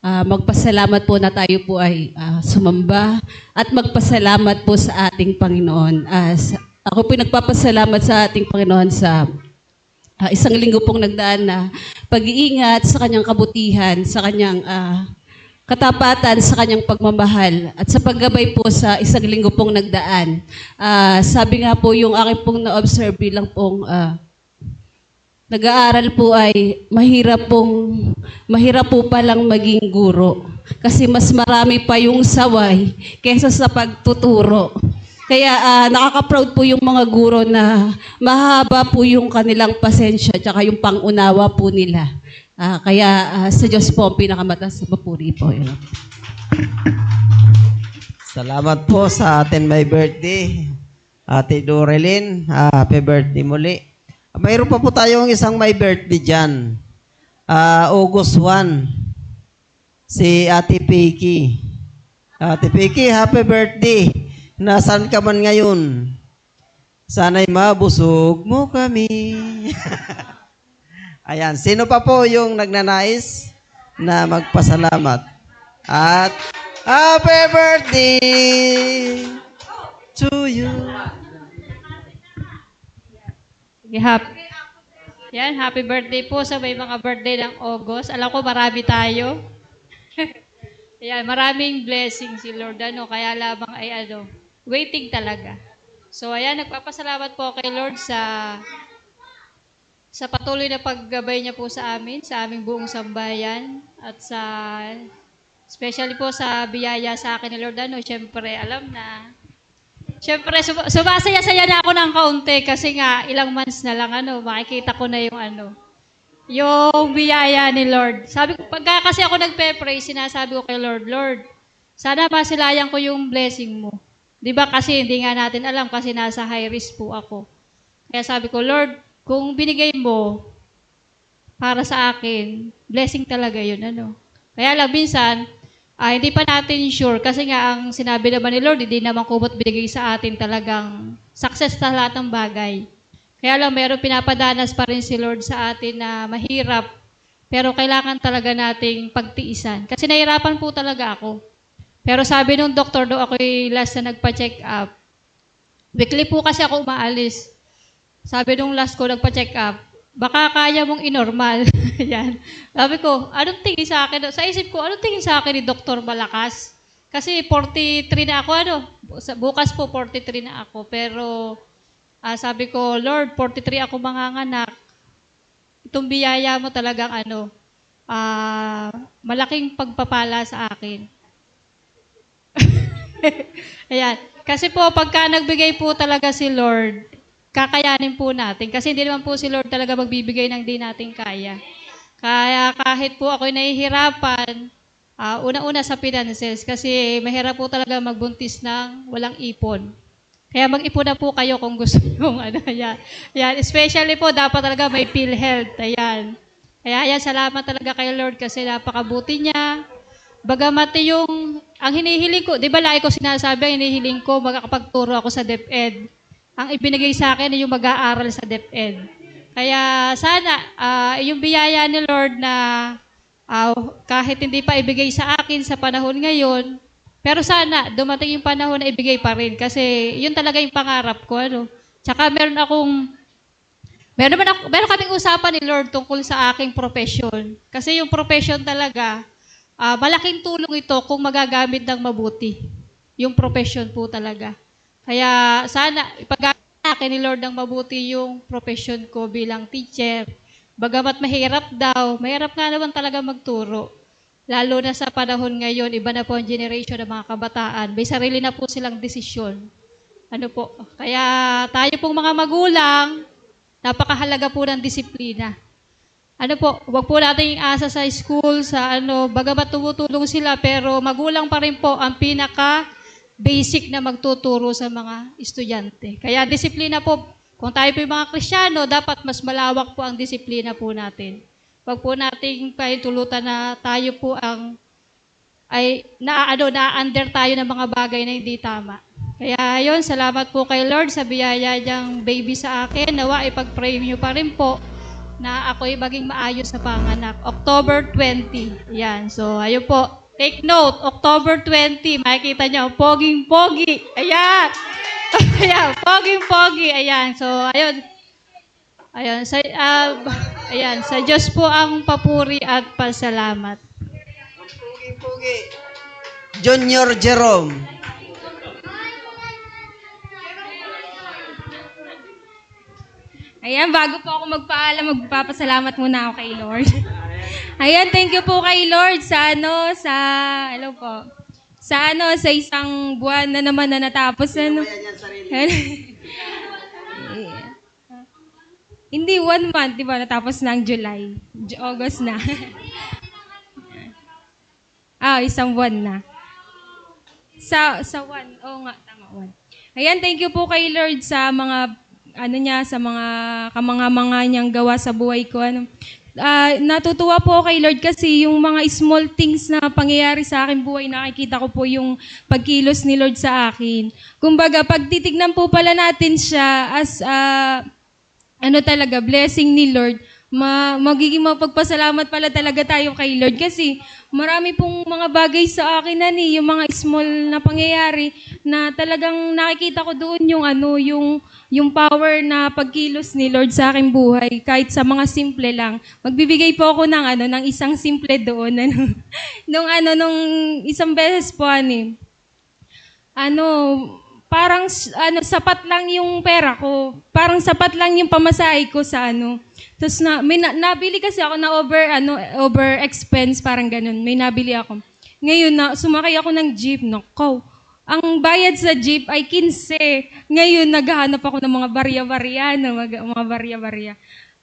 magpasalamat po na tayo po ay sumamba at magpasalamat po sa ating Panginoon. Ako po nagpapasalamat sa ating Panginoon sa isang linggo pong nagdaan na pag-iingat sa kanyang kabutihan, sa kanyang katapatan, sa kanyang pagmamahal, at sa paggabay po sa isang linggo pong nagdaan. Sabi nga po yung aking pong na-observe bilang pong nag-aaral po ay mahirap po palang maging guro. Kasi mas marami pa yung saway kaysa sa pagtuturo. Kaya nakaka-proud po yung mga guro na mahaba po yung kanilang pasensya at yung pangunawa po nila. Kaya sa Diyos po ang pinakamataas na papuri po. Yun. Salamat po sa atin may birthday. Ate Dorelyn, happy birthday muli. Mayroon pa po tayong isang may birthday dyan. August 1. Si Ate Piki. Ate Piki, happy birthday. Nasaan ka man ngayon? Sana'y mabusog mo kami. Ayan, sino pa po yung nagnanais na magpasalamat? At happy birthday to you. Happy birthday po sa may mga birthday ng August. Alam ko marami tayo. Yan, maraming blessings si Lord. Kaya lamang ay waiting talaga. So ayan, nagpapasalamat po kay Lord sa patuloy na paggabay niya po sa amin, sa aming buong sambayan, at especially po sa biyaya sa akin ni Lord. Siyempre, alam na. Siyempre, sumasaya-saya na ako ng kaunti kasi nga ilang months na lang makikita ko na yung biyaya ni Lord. Sabi ko, pagka kasi ako nagpe-pray, sinasabi ko kay Lord, Lord, sana masilayan ko yung blessing mo. 'Di ba kasi hindi nga natin alam kasi nasa high risk po ako. Kaya sabi ko, Lord, kung binigay mo para sa akin, blessing talaga yun. Kaya lang minsan, hindi pa natin sure kasi nga ang sinabi naman ni Lord, hindi naman kumot binigay sa atin talagang success sa lahat ng bagay. Kaya lang meron pinapadanas pa rin si Lord sa atin na mahirap, pero kailangan talaga nating pagtiisan. Kasi nahirapan po talaga ako. Pero sabi nung doktor daw ako'y last na nagpa-check up. Weekly po kasi ako umaalis. Sabi nung last ko nagpa-check up, baka kaya mong inormal. Yan. Sabi ko, anong tingin sa akin? Sa isip ko, anong tingin sa akin ni Dr. Malakas? Kasi 43 na ako, bukas po 43 na ako. Pero sabi ko, Lord, 43 ako manganganak. Itong biyaya mo talagang malaking pagpapala sa akin. Ayan. Kasi po, pagka nagbigay po talaga si Lord, kakayanin po natin. Kasi hindi naman po si Lord talaga magbibigay ng di natin kaya. Kaya kahit po ako'y nahihirapan, una-una sa finances, kasi mahirap po talaga magbuntis ng walang ipon. Kaya mag-ipon na po kayo kung gusto nyo. Yan. Especially po, dapat talaga may PhilHealth. Ayan. Kaya ayan, salamat talaga kay Lord kasi napakabuti niya. Bagamat ang hinihiling ko, di ba lagi ko sinasabi, ang hinihiling ko, makakapagturo ako sa DepEd. Ang ibinigay sa akin ay yung mag-aaral sa DepEd. Kaya sana, yung biyaya ni Lord na kahit hindi pa ibigay sa akin sa panahon ngayon, pero sana dumating yung panahon na ibigay pa rin. Kasi yun talaga yung pangarap ko. Tsaka meron kaming usapan ni Lord tungkol sa aking profession. Kasi yung profession talaga, malaking tulong ito kung magagamit ng mabuti. Yung profession po talaga. Kaya sana ipagamit akin ni Lord ng mabuti yung profession ko bilang teacher. Bagamat mahirap mahirap nga naman talaga magturo. Lalo na sa panahon ngayon, iba na po ang generation ng mga kabataan. May sarili na po silang desisyon. Kaya tayo pong mga magulang, napakahalaga po ng disiplina. Wag po natin asa sa school, bagamat tumutulong sila, pero magulang pa rin po ang pinaka-basic na magtuturo sa mga estudyante. Kaya disiplina po, kung tayo po yung mga Kristiyano, dapat mas malawak po ang disiplina po natin. Wag po nating paintulutan na tayo po na-under tayo ng mga bagay na hindi tama. Kaya yun, salamat po kay Lord sa biyaya niyang baby sa akin. Nawa, ipag-pray niyo pa rin po na ako'y maging maayos sa panganak. October 20. Yan. So, ayun po. Take note, October 20. Makikita niyo, poging-pogi. Ayan. Ayan, poging-pogi. Ayan. So, ayun. Ayan, sa Diyos po ang papuri at pasalamat. Ang pugi-pugi. Junior Jerome. Ayan, bago po ako magpaalam, magpapasalamat muna ako kay Lord. Ayan, thank you po kay Lord hello po, sa isang buwan na naman na natapos. Hindi, 1 month, di ba? Natapos ng July. August na. Isang buwan na. Sa 1, oo nga, tama, 1. Ayan, thank you po kay Lord sa mga sa mga kamanga-manga niyang gawa sa buhay ko. Natutuwa po ako kay Lord kasi yung mga small things na pangyayari sa akin buhay, nakikita ko po yung pagkilos ni Lord sa akin. Kumbaga, pag titignan po pala natin siya as talaga, blessing ni Lord, magiging mapagpasalamat pala talaga tayo kay Lord kasi marami pong mga bagay sa akin yung mga small na pangyayari na talagang nakikita ko doon yung power na pagkilos ni Lord sa aking buhay kahit sa mga simple lang. Magbibigay po ako ng isang simple doon nung isang beses po parang sapat lang yung pera ko. Parang sapat lang yung pamasahe ko sa Tapos nabili kasi ako na over expense, parang ganun. May nabili ako. Ngayon sumakay ako ng jeep. Nakaw. Ang bayad sa jeep ay 15. Ngayon naghahanap ako ng mga barya-barya.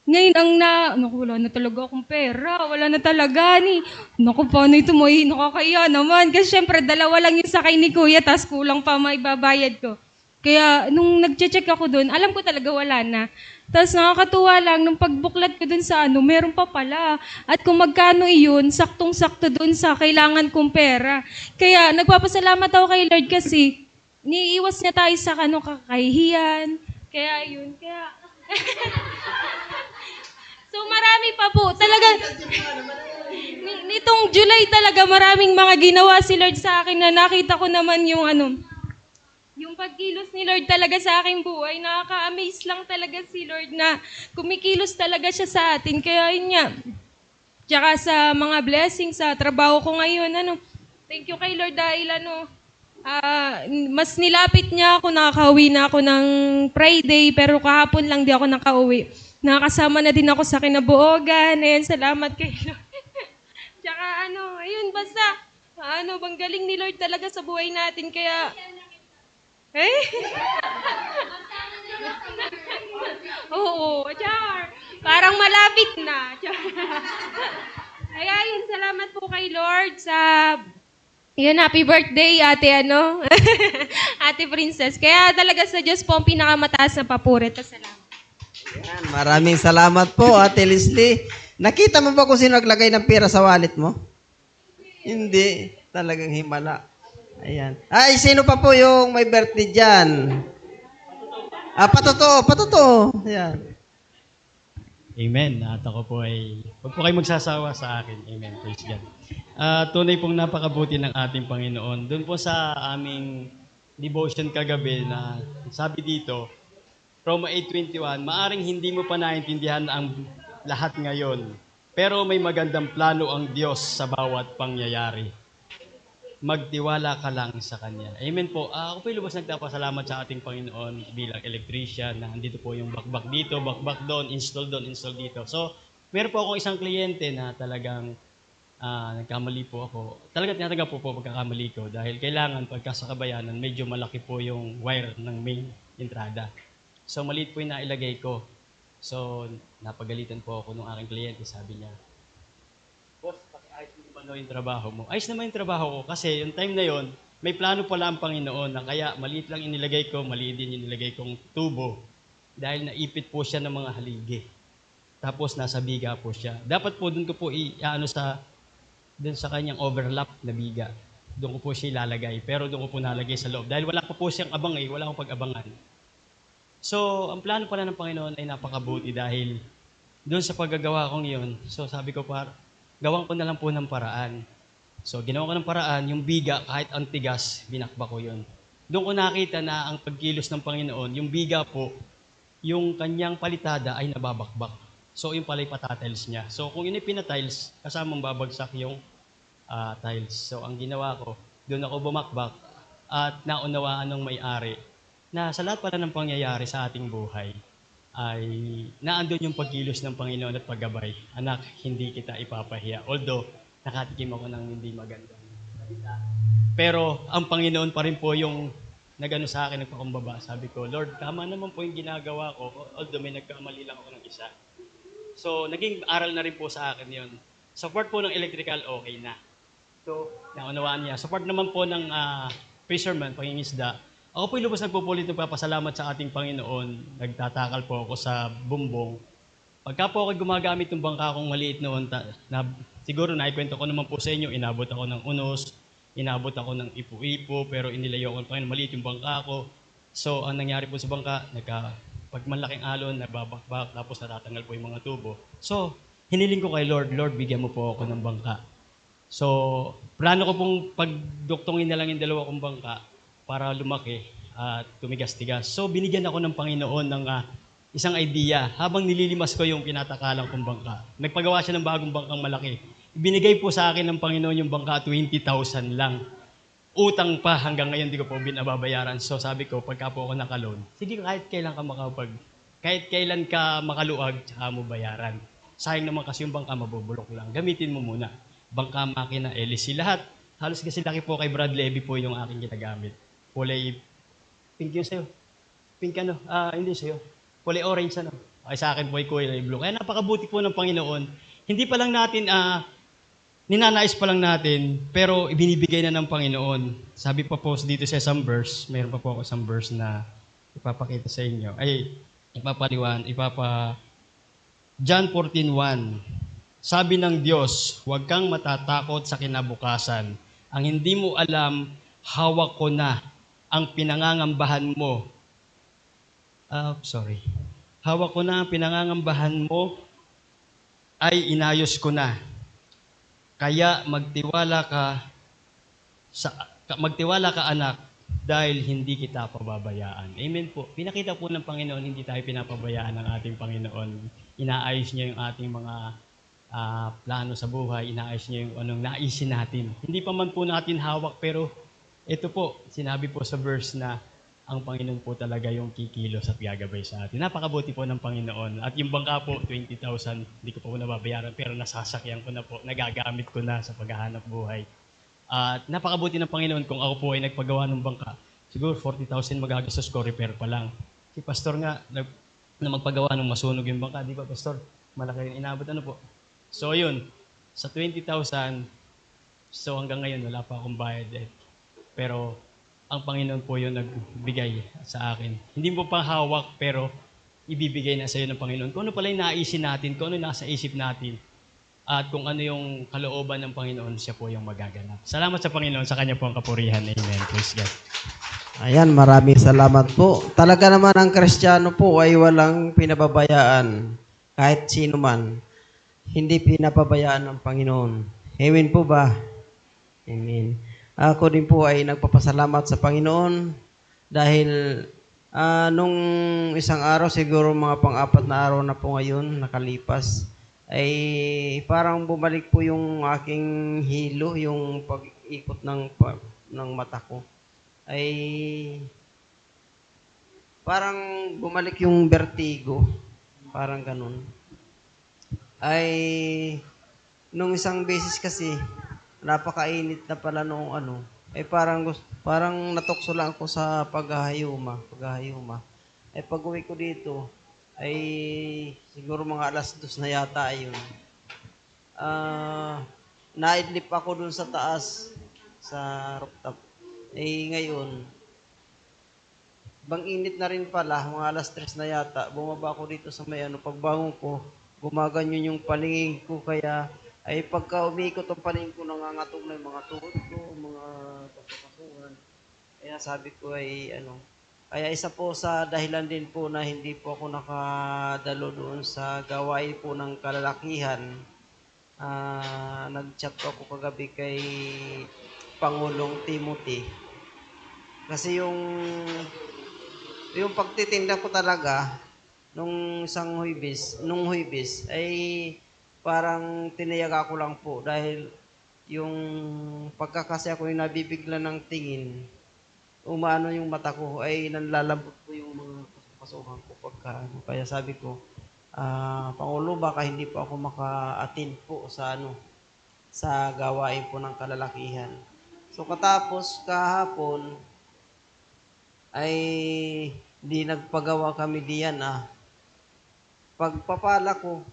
Ngayon wala na talaga akong pera. Wala na talaga Naku, paano ito mo? Nakakaya naman. Kasi syempre, 2 lang yung sakay ni Kuya, tas kulang pa maibabayad ko. Kaya, nung nag-check ako doon, alam ko talaga wala na. Tapos nakakatuwa lang, nung pagbuklat ko doon sa meron pa pala. At kung magkano iyon, saktong-sakto doon sa kailangan kong pera. Kaya, nagpapasalamat ako kay Lord kasi, niiwas niya tayo sa kakahihiyan. Kaya, so marami pa po. Talaga, nitong July talaga maraming mga ginawa si Lord sa akin na nakita ko naman yung pagkilos ni Lord talaga sa aking buhay. Nakaka-amaze lang talaga si Lord na kumikilos talaga siya sa atin. Kaya yun nga. Tsaka sa mga blessings sa trabaho ko ngayon. Thank you kay Lord dahil mas nilapit niya ako. Nakakauwi na ako ng Friday pero kahapon lang di ako nakauwi. Nakasama na din ako sa kinabuogan. Ayan, salamat kay Lord. Tsaka ayun, basta, bang galing ni Lord talaga sa buhay natin. Kaya, oo, char. Parang malapit na. Char. Kaya yun, salamat po kay Lord sa yun, happy birthday, ate Ate Princess. Kaya talaga sa Diyos po ang pinakamataas na papuri. Salamat. Yan, maraming salamat po, Ate Leslie. Nakita mo ba kung sino naglagay ng pera sa wallet mo? Hindi. Talagang himala. Ayan. Ay, sino pa po yung may birthday dyan? Patotoo. Ayan. Amen. At ako po ay, huwag po kayo magsasawa sa akin. Amen. Praise God. Tunay pong napakabuti ng ating Panginoon. Doon po sa aming devotion kagabi na sabi dito, Roma 8:21, maaring hindi mo pa naintindihan ang lahat ngayon, pero may magandang plano ang Diyos sa bawat pangyayari. Magtiwala ka lang sa Kanya. Amen po. Ako po lubos nagpapasalamat sa ating Panginoon bilang electrician na andito po yung bakbak dito, bakbak doon, install dito. So, meron po akong isang kliyente na talagang nagkamali po ako. Talagang tinataga po pagkakamali ko dahil kailangan pagka sa kabayanan, medyo malaki po yung wire ng main entrada. So, maliit po yung nailagay ko. So, napagalitan po ako ng aking kliyente. Sabi niya, Boss, pakiayos mo ba yung trabaho mo? Ayos naman yung trabaho ko kasi yung time na yon may plano pala ang Panginoon na kaya maliit lang inilagay ko, maliit din inilagay kong tubo dahil naipit po siya ng mga haligi. Tapos nasa biga po siya. Dapat po doon ko po doon sa kanyang overlap na biga. Doon ko po siya ilalagay. Pero doon ko po nalagay sa loob. Dahil wala pa po siyang abang wala akong pag-abangan. So, ang plano pala ng Panginoon ay napakabuti dahil doon sa paggagawa kong yun, so sabi ko gawan ko na lang po ng paraan. So, ginawa ko ng paraan, yung biga, kahit ang tigas, binakbak ko yun. Doon ko nakita na ang pagkilos ng Panginoon, yung biga po, yung kanyang palitada ay nababakbak. So, yung pala yung patatiles niya. So, kung yun ay pinatiles, kasamang babagsak yung tiles. So, ang ginawa ko, doon ako bumakbak at naunawaan ng may-ari na sa lahat pala ng pangyayari sa ating buhay ay naandun yung pagkilos ng Panginoon at paggabay. Anak, hindi kita ipapahiya. Although, nakatikim ako ng hindi magandang salita. Pero, ang Panginoon pa rin po yung nagano sa akin, nagpakumbaba. Sabi ko, Lord, tama naman po yung ginagawa ko. Although may nagkamali lang ako ng isa. So, naging aral na rin po sa akin yon. Sa part po ng electrical, okay na. So, naunawaan niya. Sa part naman po ng fisherman, pangingisda, ako po lubos nagpupulit ng papasalamat sa ating Panginoon. Nagtatakal po ako sa bumbong. Pagka po ako gumagamit ng bangka kong maliit noon, siguro naikwento ko naman po sa inyo, inabot ako ng unos, inabot ako ng ipo-ipo, pero inilayo ko pa maliit yung bangka ko. So, ang nangyari po sa bangka, pag malaking alon, nababakbak, tapos natatanggal po yung mga tubo. So, hiniling ko kay Lord, Lord, bigyan mo po ako ng bangka. So, plano ko pong pagduktongin na lang yung dalawa kong bangka para lumaki at tumigas-tigas. So, binigyan ako ng Panginoon ng isang idea habang nililimas ko yung pinatakalang kong bangka. Nagpagawa siya ng bagong bangkang malaki. Ibinigay po sa akin ng Panginoon yung bangka, 20,000 lang. Utang pa hanggang ngayon di ko po binababayaran. So sabi ko, pagka po ako nakaloan, sige kahit kailan ka makaluag, tsaka mo bayaran. Sayang naman kasi yung bangka mabubulok lang. Gamitin mo muna. Bangka, makina, LC, lahat. Halos kasi laki po kay Brad Levy po yung aking ginagamit. Kulay pink yun sa'yo. Pink ano? Hindi sa'yo. Kulay orange ano. Ay sa akin po ay kulay blue. Kaya napakabuti po ng Panginoon. Hindi pa lang natin ninanais pa lang natin, pero ibinibigay na ng Panginoon. Sabi pa po dito sa isang verse, mayroon pa po ako isang verse na ipapakita sa inyo. John 14:1. Sabi ng Diyos, huwag kang matatakot sa kinabukasan. Ang hindi mo alam, hawak ko na ang pinangangambahan mo. Hawak ko na ang pinangangambahan mo ay inayos ko na. Kaya magtiwala ka anak dahil hindi kita pababayaan. Amen po. Pinakita po ng Panginoon, hindi tayo pinapabayaan ng ating Panginoon. Inaayos niya yung ating mga plano sa buhay, inaayos niya yung anong naisin natin. Hindi pa man po natin hawak, pero ito po, sinabi po sa verse na ang Panginoon po talaga yung kikilos at gagabay sa atin. Napakabuti po ng Panginoon. At yung bangka po, 20,000, hindi ko pa po nababayaran, pero nasasakyan ko na po, nagagamit ko na sa paghahanap buhay. At napakabuti ng Panginoon kung ako po ay nagpagawa ng bangka. Siguro 40,000 magagastos ko, repair pa lang. Si Pastor nga, na magpagawa ng masunog yung bangka, di ba Pastor? Malaki rin inabot, ano po? So yun, sa 20,000, so hanggang ngayon wala pa akong bayad eh. Pero ang Panginoon po yung nagbigay sa akin. Hindi mo pa hawak, pero ibibigay na sa iyo ng Panginoon. Kung ano pala yung naisin natin, kung ano nasa isip natin, at kung ano yung kalooban ng Panginoon, siya po yung magaganap. Salamat sa Panginoon, sa Kanya po ang kapurihan. Amen. Praise God. Ayan, maraming salamat po. Talaga naman ang Kristiyano po ay walang pinababayaan. Kahit sino man. Hindi pinapabayaan ng Panginoon. Amen po ba? Amen. Ako din po ay nagpapasalamat sa Panginoon dahil nung isang araw, siguro mga pang-apat na araw na po ngayon, nakalipas, ay parang bumalik po yung aking hilo, yung pag-ikot ng mata ko. Ay parang bumalik yung vertigo, parang ganun. Ay nung isang beses kasi, napakainit na pala noong ay parang natukso lang ako sa paghahayuma. Ay pag-uwi ko dito, ay siguro mga 2:00 na yata ayun. Naidlip ako dun sa taas, sa rooftop. Ngayon, bang init na rin pala, mga 3:00 na yata, bumaba ako dito sa may pagbangon ko, gumaganyan yung palingin ko, kaya ay pagka umiikot ang paningin ko, nangangatog na yung mga tuhod ko, mga pagpapasuhan. Kaya sabi ko ay kaya isa po sa dahilan din po na hindi po ako nakadalo doon sa gawain po ng kalalakihan. Nag-chat po ako kagabi kay Pangulong Timothy. Kasi yung pagtitinda ko talaga, nung Huwebes, ay parang tinayaga ko lang po dahil yung pagkakasi ako yung nabibigla ng tingin, umano yung mata ko, ay nanlalambot po yung mga pasukan ko pagka ano. Kaya sabi ko, Pangulo, baka hindi po ako maka-attend po sa sa gawain po ng kalalakihan. So katapos kahapon ay di nagpagawa kami diyan Pagpapala ko,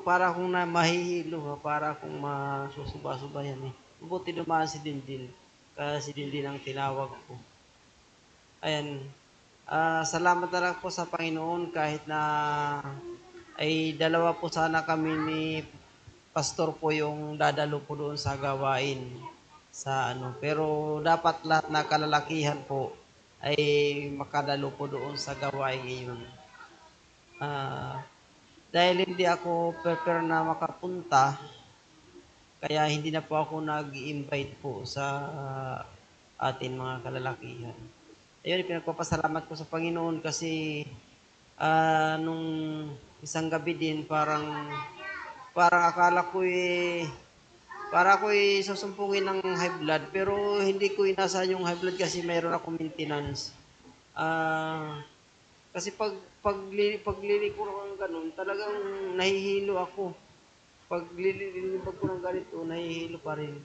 para akong mahihilo, para akong masusuba-suba yan eh. Buti dumaan si Dindin, kaya si Dindin ang tinawag ko. Ayan, salamat na lang po sa Panginoon kahit na ay dalawa po sana kami ni pastor po yung dadalo po doon sa gawain sa pero dapat lahat na kalalakihan po ay makadalo po doon sa gawain ngayon. Dahil hindi ako prepare na makapunta, kaya hindi na po ako nag-invite po sa atin mga kalalakihan. Ayun, pinagpapasalamat ko sa Panginoon kasi nung isang gabi din parang akala ko para ako susumpungin ng high blood, pero hindi ko inasahan yung high blood kasi mayroon akong maintenance. Kasi pagliliko ko ng ganun, talagang nahihilo ako. Pag lilibag ko ng ganito, nahihilo pa rin.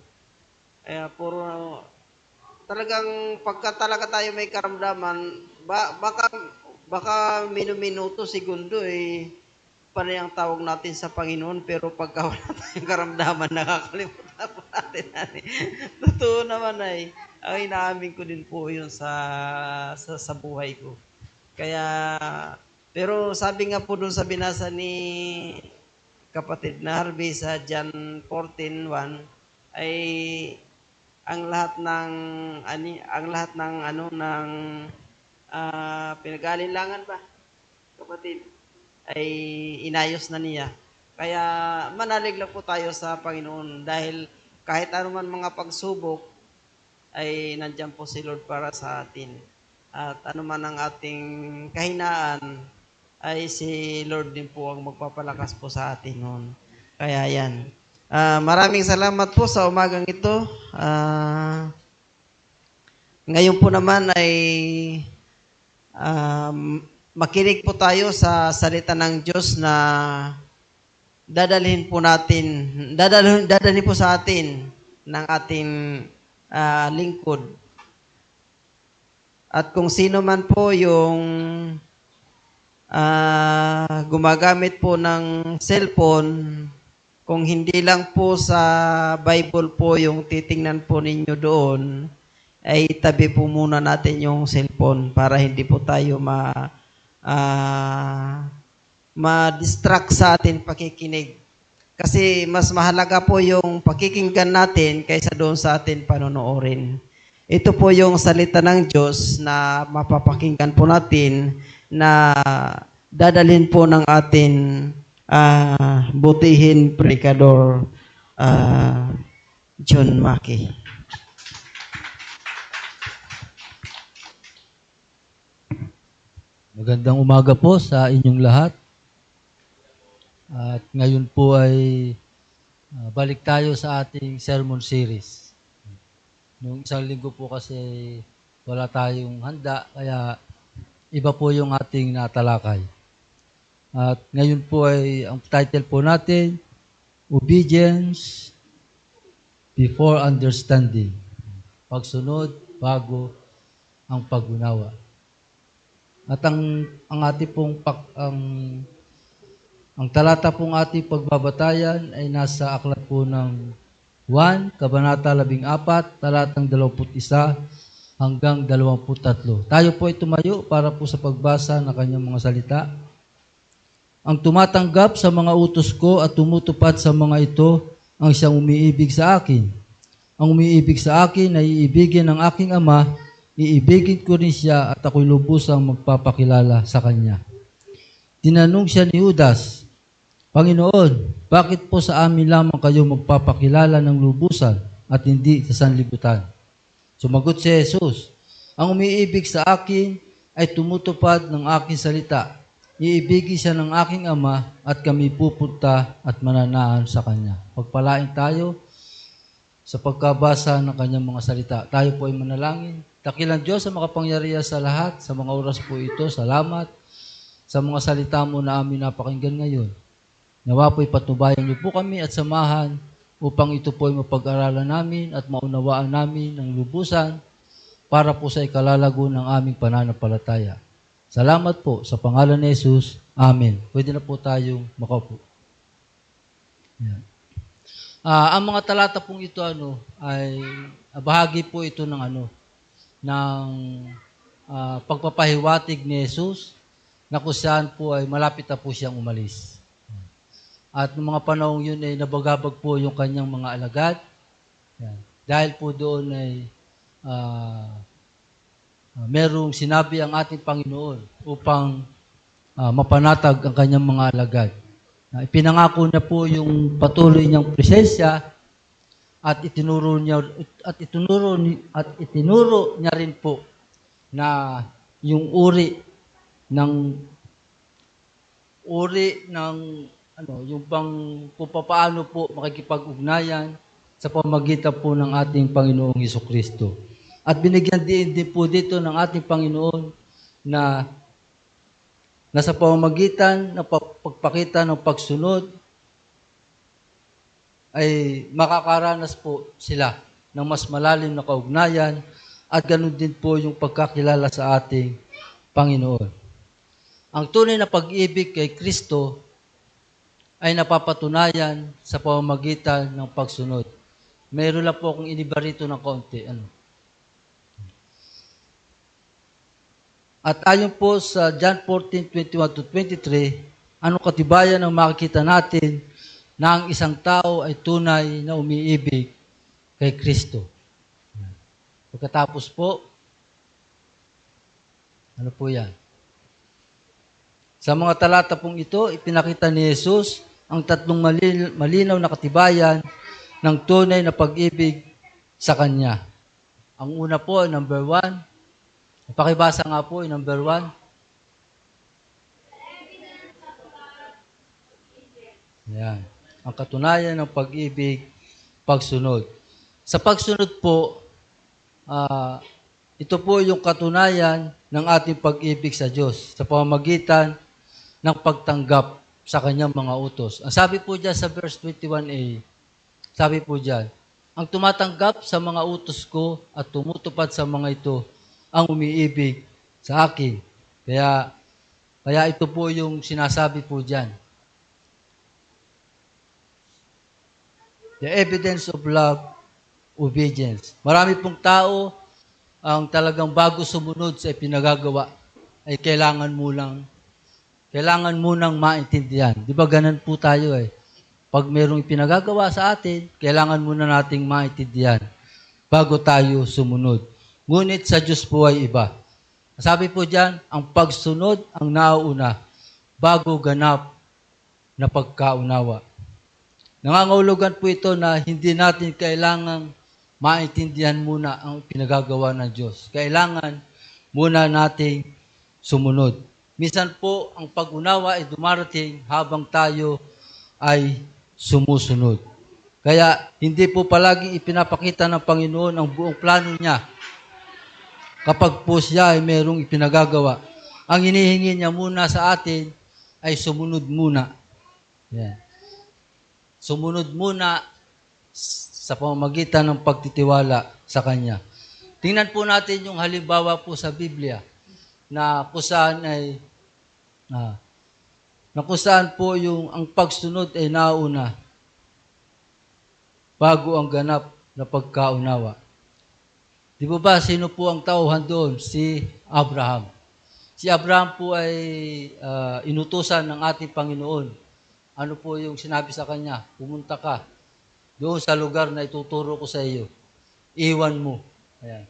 Talagang pagka talaga tayo may karamdaman, baka minuto, segundo panay ang tawag natin sa Panginoon, pero pagka wala tayong karamdaman, nakakalimutan po natin. Totoo naman ay inaamin ko din po yun sa buhay ko. Kaya, pero sabi nga po dun sa binasa ni kapatid na Harvey sa John 14:1 ay ang lahat ng pinag-aalinlangan ba, kapatid, ay inayos na niya. Kaya manalig lang po tayo sa Panginoon dahil kahit anuman mga pagsubok ay nandiyan po si Lord para sa atin. At anuman ang ating kahinaan ay si Lord din po ang magpapalakas po sa atin noon. Kaya yan. Maraming salamat po sa umagang ito. Ngayon po naman ay makinig po tayo sa salita ng Diyos na dadalhin po sa atin ng ating lingkod. At kung sino man po yung gumagamit po ng cellphone, kung hindi lang po sa Bible po yung titingnan po ninyo doon, ay tabi po muna natin yung cellphone para hindi po tayo ma-distract sa atin pakikinig. Kasi mas mahalaga po yung pakikinggan natin kaysa doon sa atin panonoorin. Ito po yung salita ng Diyos na mapapakinggan po natin na dadalhin po ng atin butihin Predikador John Mackey. Magandang umaga po sa inyong lahat. At ngayon po ay balik tayo sa ating sermon series. Noong isang linggo po kasi wala tayong handa, kaya iba po yung ating natalakay. At ngayon po ay ang title po natin, Obedience Before Understanding. Pagsunod bago ang pag-unawa. At ang ating pong ang talata pong ating pagbabatayan ay nasa aklat po ng 1, Kabanata 14, talatang 21 hanggang 23. Tayo po ay tumayo para po sa pagbasa ng kanyang mga salita. Ang tumatanggap sa mga utos ko at tumutupad sa mga ito ang siyang umiibig sa akin. Ang umiibig sa akin ay iibigin ng aking Ama, iibigin ko rin siya at ako'y lubusang magpapakilala sa kanya. Tinanong siya ni Judas, Panginoon, bakit po sa amin lamang kayo magpapakilala ng lubusan at hindi sa sanlibutan? Sumagot si Jesus, ang umiibig sa akin ay tumutupad ng aking salita iibigin siya ng aking Ama at kami pupunta at mananahan sa Kanya. Pagpalain tayo sa pagkabasa ng Kanyang mga salita. Tayo po ay manalangin. Dakilang Diyos sa makapangyarihan sa lahat, sa mga oras po ito, salamat sa mga salita mo na amin napakinggan ngayon. Nawa po'y patnubayan niyo po kami at samahan upang ito po'y mapag-aralan namin at maunawaan namin ng lubusan para po sa ikalalago ng aming pananampalataya. Salamat po sa pangalan ni Jesus. Amen. Pwede na po tayong makaupo. Yan. Ang mga talata pong ito ay bahagi po ito ng pagpapahiwatig ni Jesus na kung saan po ay malapit na po siyang umalis. At noong mga panahong yun ay nabagabag po yung kanyang mga alagad. Yan. Dahil po doon ay merong sinabi ang ating Panginoon upang mapanatag ang kanyang mga alagad. Ipinangako na po yung patuloy niyang presensya at itinuro niya rin po na yung uri ng yung bang kung paano po makikipag-ugnayan sa pamagitan po ng ating Panginoong Hesukristo. At binigyan din po dito ng ating Panginoon na nasa pamamagitan ng pagpakita ng pagsunod ay makakaranas po sila ng mas malalim na kaugnayan at ganun din po yung pagkakilala sa ating Panginoon. Ang tunay na pag-ibig kay Kristo ay napapatunayan sa pamamagitan ng pagsunod. Meron lang po akong iniba rito ng kaunti. At ayon po sa John 14:21-23, ano katibayan ang makikita natin na ang isang tao ay tunay na umiibig kay Kristo. Pagkatapos po, ano po yan? Sa mga talata pong ito, ipinakita ni Jesus ang tatlong malinaw na katibayan ng tunay na pag-ibig sa Kanya. Ang una po, number 1, pakibasa nga po, number 1. Yan. Ang katunayan ng pag-ibig, pagsunod. Sa pagsunod po, ito po yung katunayan ng ating pag-ibig sa Diyos sa pamamagitan ng pagtanggap sa Kanyang mga utos. Ang sabi po dyan sa verse 21a, sabi po dyan, ang tumatanggap sa mga utos ko at tumutupad sa mga ito, ang umiibig sa akin. Kaya ito po yung sinasabi po dyan. The evidence of love, obedience. Marami pong tao ang talagang bago sumunod sa ipinagagawa ay kailangan mo nang maintindihan. Di ba ganun po tayo eh. Pag mayroong ipinagagawa sa atin, kailangan muna nating maintindihan bago tayo sumunod. Ngunit sa Diyos po ay iba. Sabi po dyan, ang pagsunod ang nauuna bago ganap na pagkaunawa. Nangangahulugan po ito na hindi natin kailangang maintindihan muna ang pinagagawa ng Diyos. Kailangan muna nating sumunod. Minsan po, ang pag-unawa ay dumarating habang tayo ay sumusunod. Kaya, hindi po palaging ipinapakita ng Panginoon ang buong plano niya kapag po siya ay merong ipinagagawa. Ang hinihingi niya muna sa atin ay sumunod muna. Yan. Sumunod muna sa pamamagitan ng pagtitiwala sa Kanya. Tingnan po natin yung halimbawa po sa Biblia na kung saan po yung ang pagsunod ay nauna bago ang ganap na pagkaunawa. Di ba sino po ang tauhan doon? Si Abraham. Si Abraham po ay inutusan ng ating Panginoon. Ano po yung sinabi sa kanya? Pumunta ka doon sa lugar na ituturo ko sa iyo. Iwan mo. Ayan.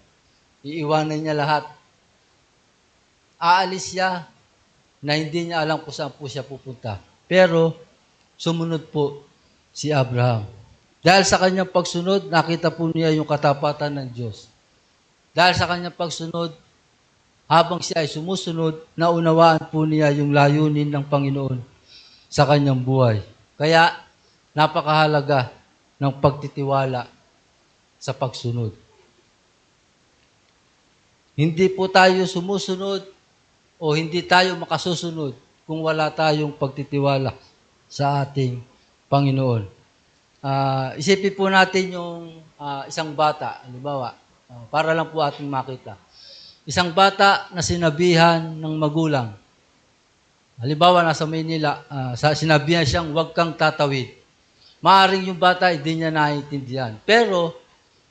Iiwanan niya lahat. Aalis siya na hindi niya alam kung saan po siya pupunta. Pero, sumunod po si Abraham. Dahil sa kanyang pagsunod, nakita po niya yung katapatan ng Diyos. Dahil sa kanyang pagsunod, habang siya ay sumusunod, naunawaan po niya yung layunin ng Panginoon sa kanyang buhay. Kaya, napakahalaga ng pagtitiwala sa pagsunod. Hindi po tayo sumusunod o hindi tayo makasusunod kung wala tayong pagtitiwala sa ating Panginoon. Isipin po natin yung isang bata, halimbawa, para lang po ating makita. Isang bata na sinabihan ng magulang. Halimbawa, nasa Maynila, sinabihan siyang, huwag kang tatawid. Maaring yung bata, hindi niya naiintindihan. Pero,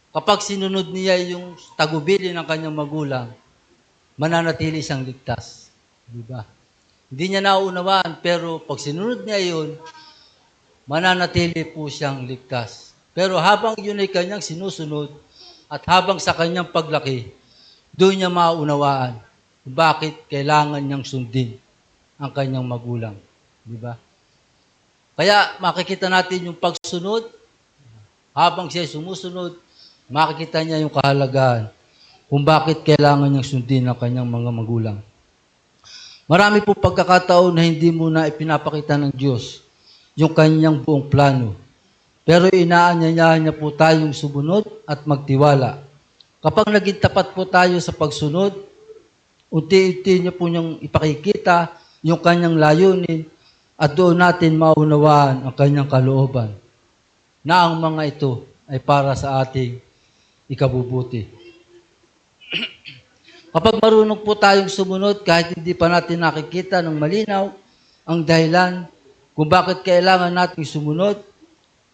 kapag sinunod niya yung tagubili ng kanyang magulang, mananatili siyang ligtas. Diba? Hindi niya nauunawaan, pero pag sinunod niya yun, mananatili po siyang ligtas. Pero habang yun ay kanyang sinusunod, at habang sa kanyang paglaki, doon niya maunawaan bakit kailangan niyang sundin ang kanyang magulang. Diba? Kaya makikita natin yung pagsunod, habang siya sumusunod, makikita niya yung kahalagahan kung bakit kailangan niyang sundin ang kanyang mga magulang. Marami po pagkakataon na hindi muna ipinapakita ng Diyos yung kanyang buong plano. Pero inaanyayahan niya po tayong sumunod at magtiwala. Kapag naging tapat po tayo sa pagsunod, unti-unti niya po niyang ipakikita yung kanyang layunin at doon natin maunawaan ang kanyang kalooban na ang mga ito ay para sa ating ikabubuti. Kapag marunong po tayong sumunod, kahit hindi pa natin nakikita ng malinaw ang dahilan kung bakit kailangan nating sumunod,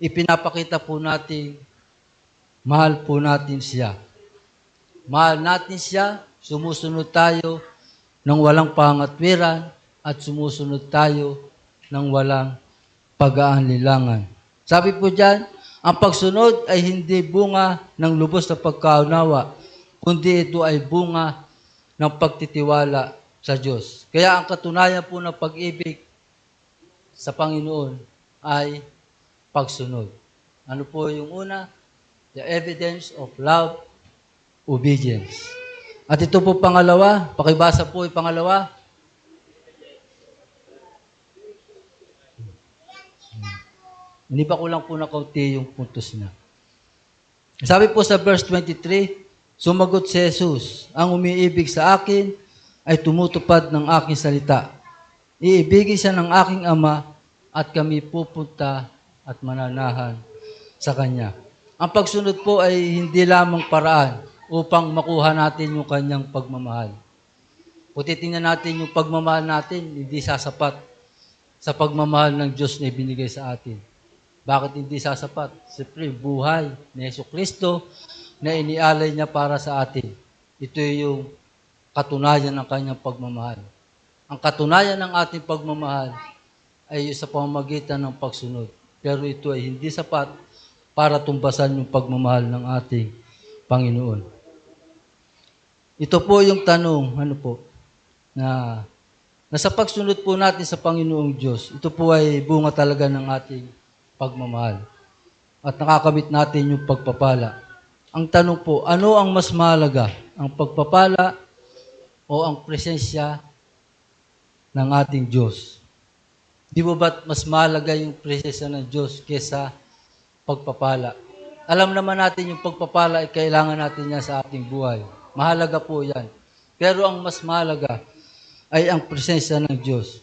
ipinapakita po natin, mahal po natin siya. Mahal natin siya, sumusunod tayo ng walang pangatwiran at sumusunod tayo ng walang pag-aanlilangan. Sabi po dyan, ang pagsunod ay hindi bunga ng lubos na pagkaunawa, kundi ito ay bunga ng pagtitiwala sa Diyos. Kaya ang katunayan po ng pag-ibig sa Panginoon ay pagsunod. Ano po yung una? The evidence of love, obedience. At ito po pangalawa, pakibasa po yung pangalawa. Hindi pa ko lang po nakaunti yung puntos niya. Sabi po sa verse 23, sumagot si Jesus, ang umiibig sa akin ay tumutupad ng aking salita. Iibigin siya ng aking Ama at kami pupunta at mananahan sa Kanya. Ang pagsunod po ay hindi lamang paraan upang makuha natin yung Kanyang pagmamahal. Kung titingnan natin yung pagmamahal natin, hindi sasapat sa pagmamahal ng Diyos na ibinigay sa atin. Bakit hindi sasapat? Siyempre, buhay ni Jesucristo na inialay niya para sa atin. Ito yung katunayan ng kanyang pagmamahal. Ang katunayan ng ating pagmamahal ay sa pamamagitan ng pagsunod. Pero ito ay hindi sapat para tumbasan yung pagmamahal ng ating Panginoon. Ito po yung tanong, na sa pagsunod po natin sa Panginoong Diyos, ito po ay bunga talaga ng ating pagmamahal. At nakakamit natin yung pagpapala. Ang tanong po, ano ang mas mahalaga? Ang pagpapala o ang presensya ng ating Diyos? Di ba ba't mas mahalaga yung presensya ng Diyos kesa pagpapala? Alam naman natin yung pagpapala ay kailangan natin yan sa ating buhay. Mahalaga po yan. Pero ang mas mahalaga ay ang presensya ng Diyos.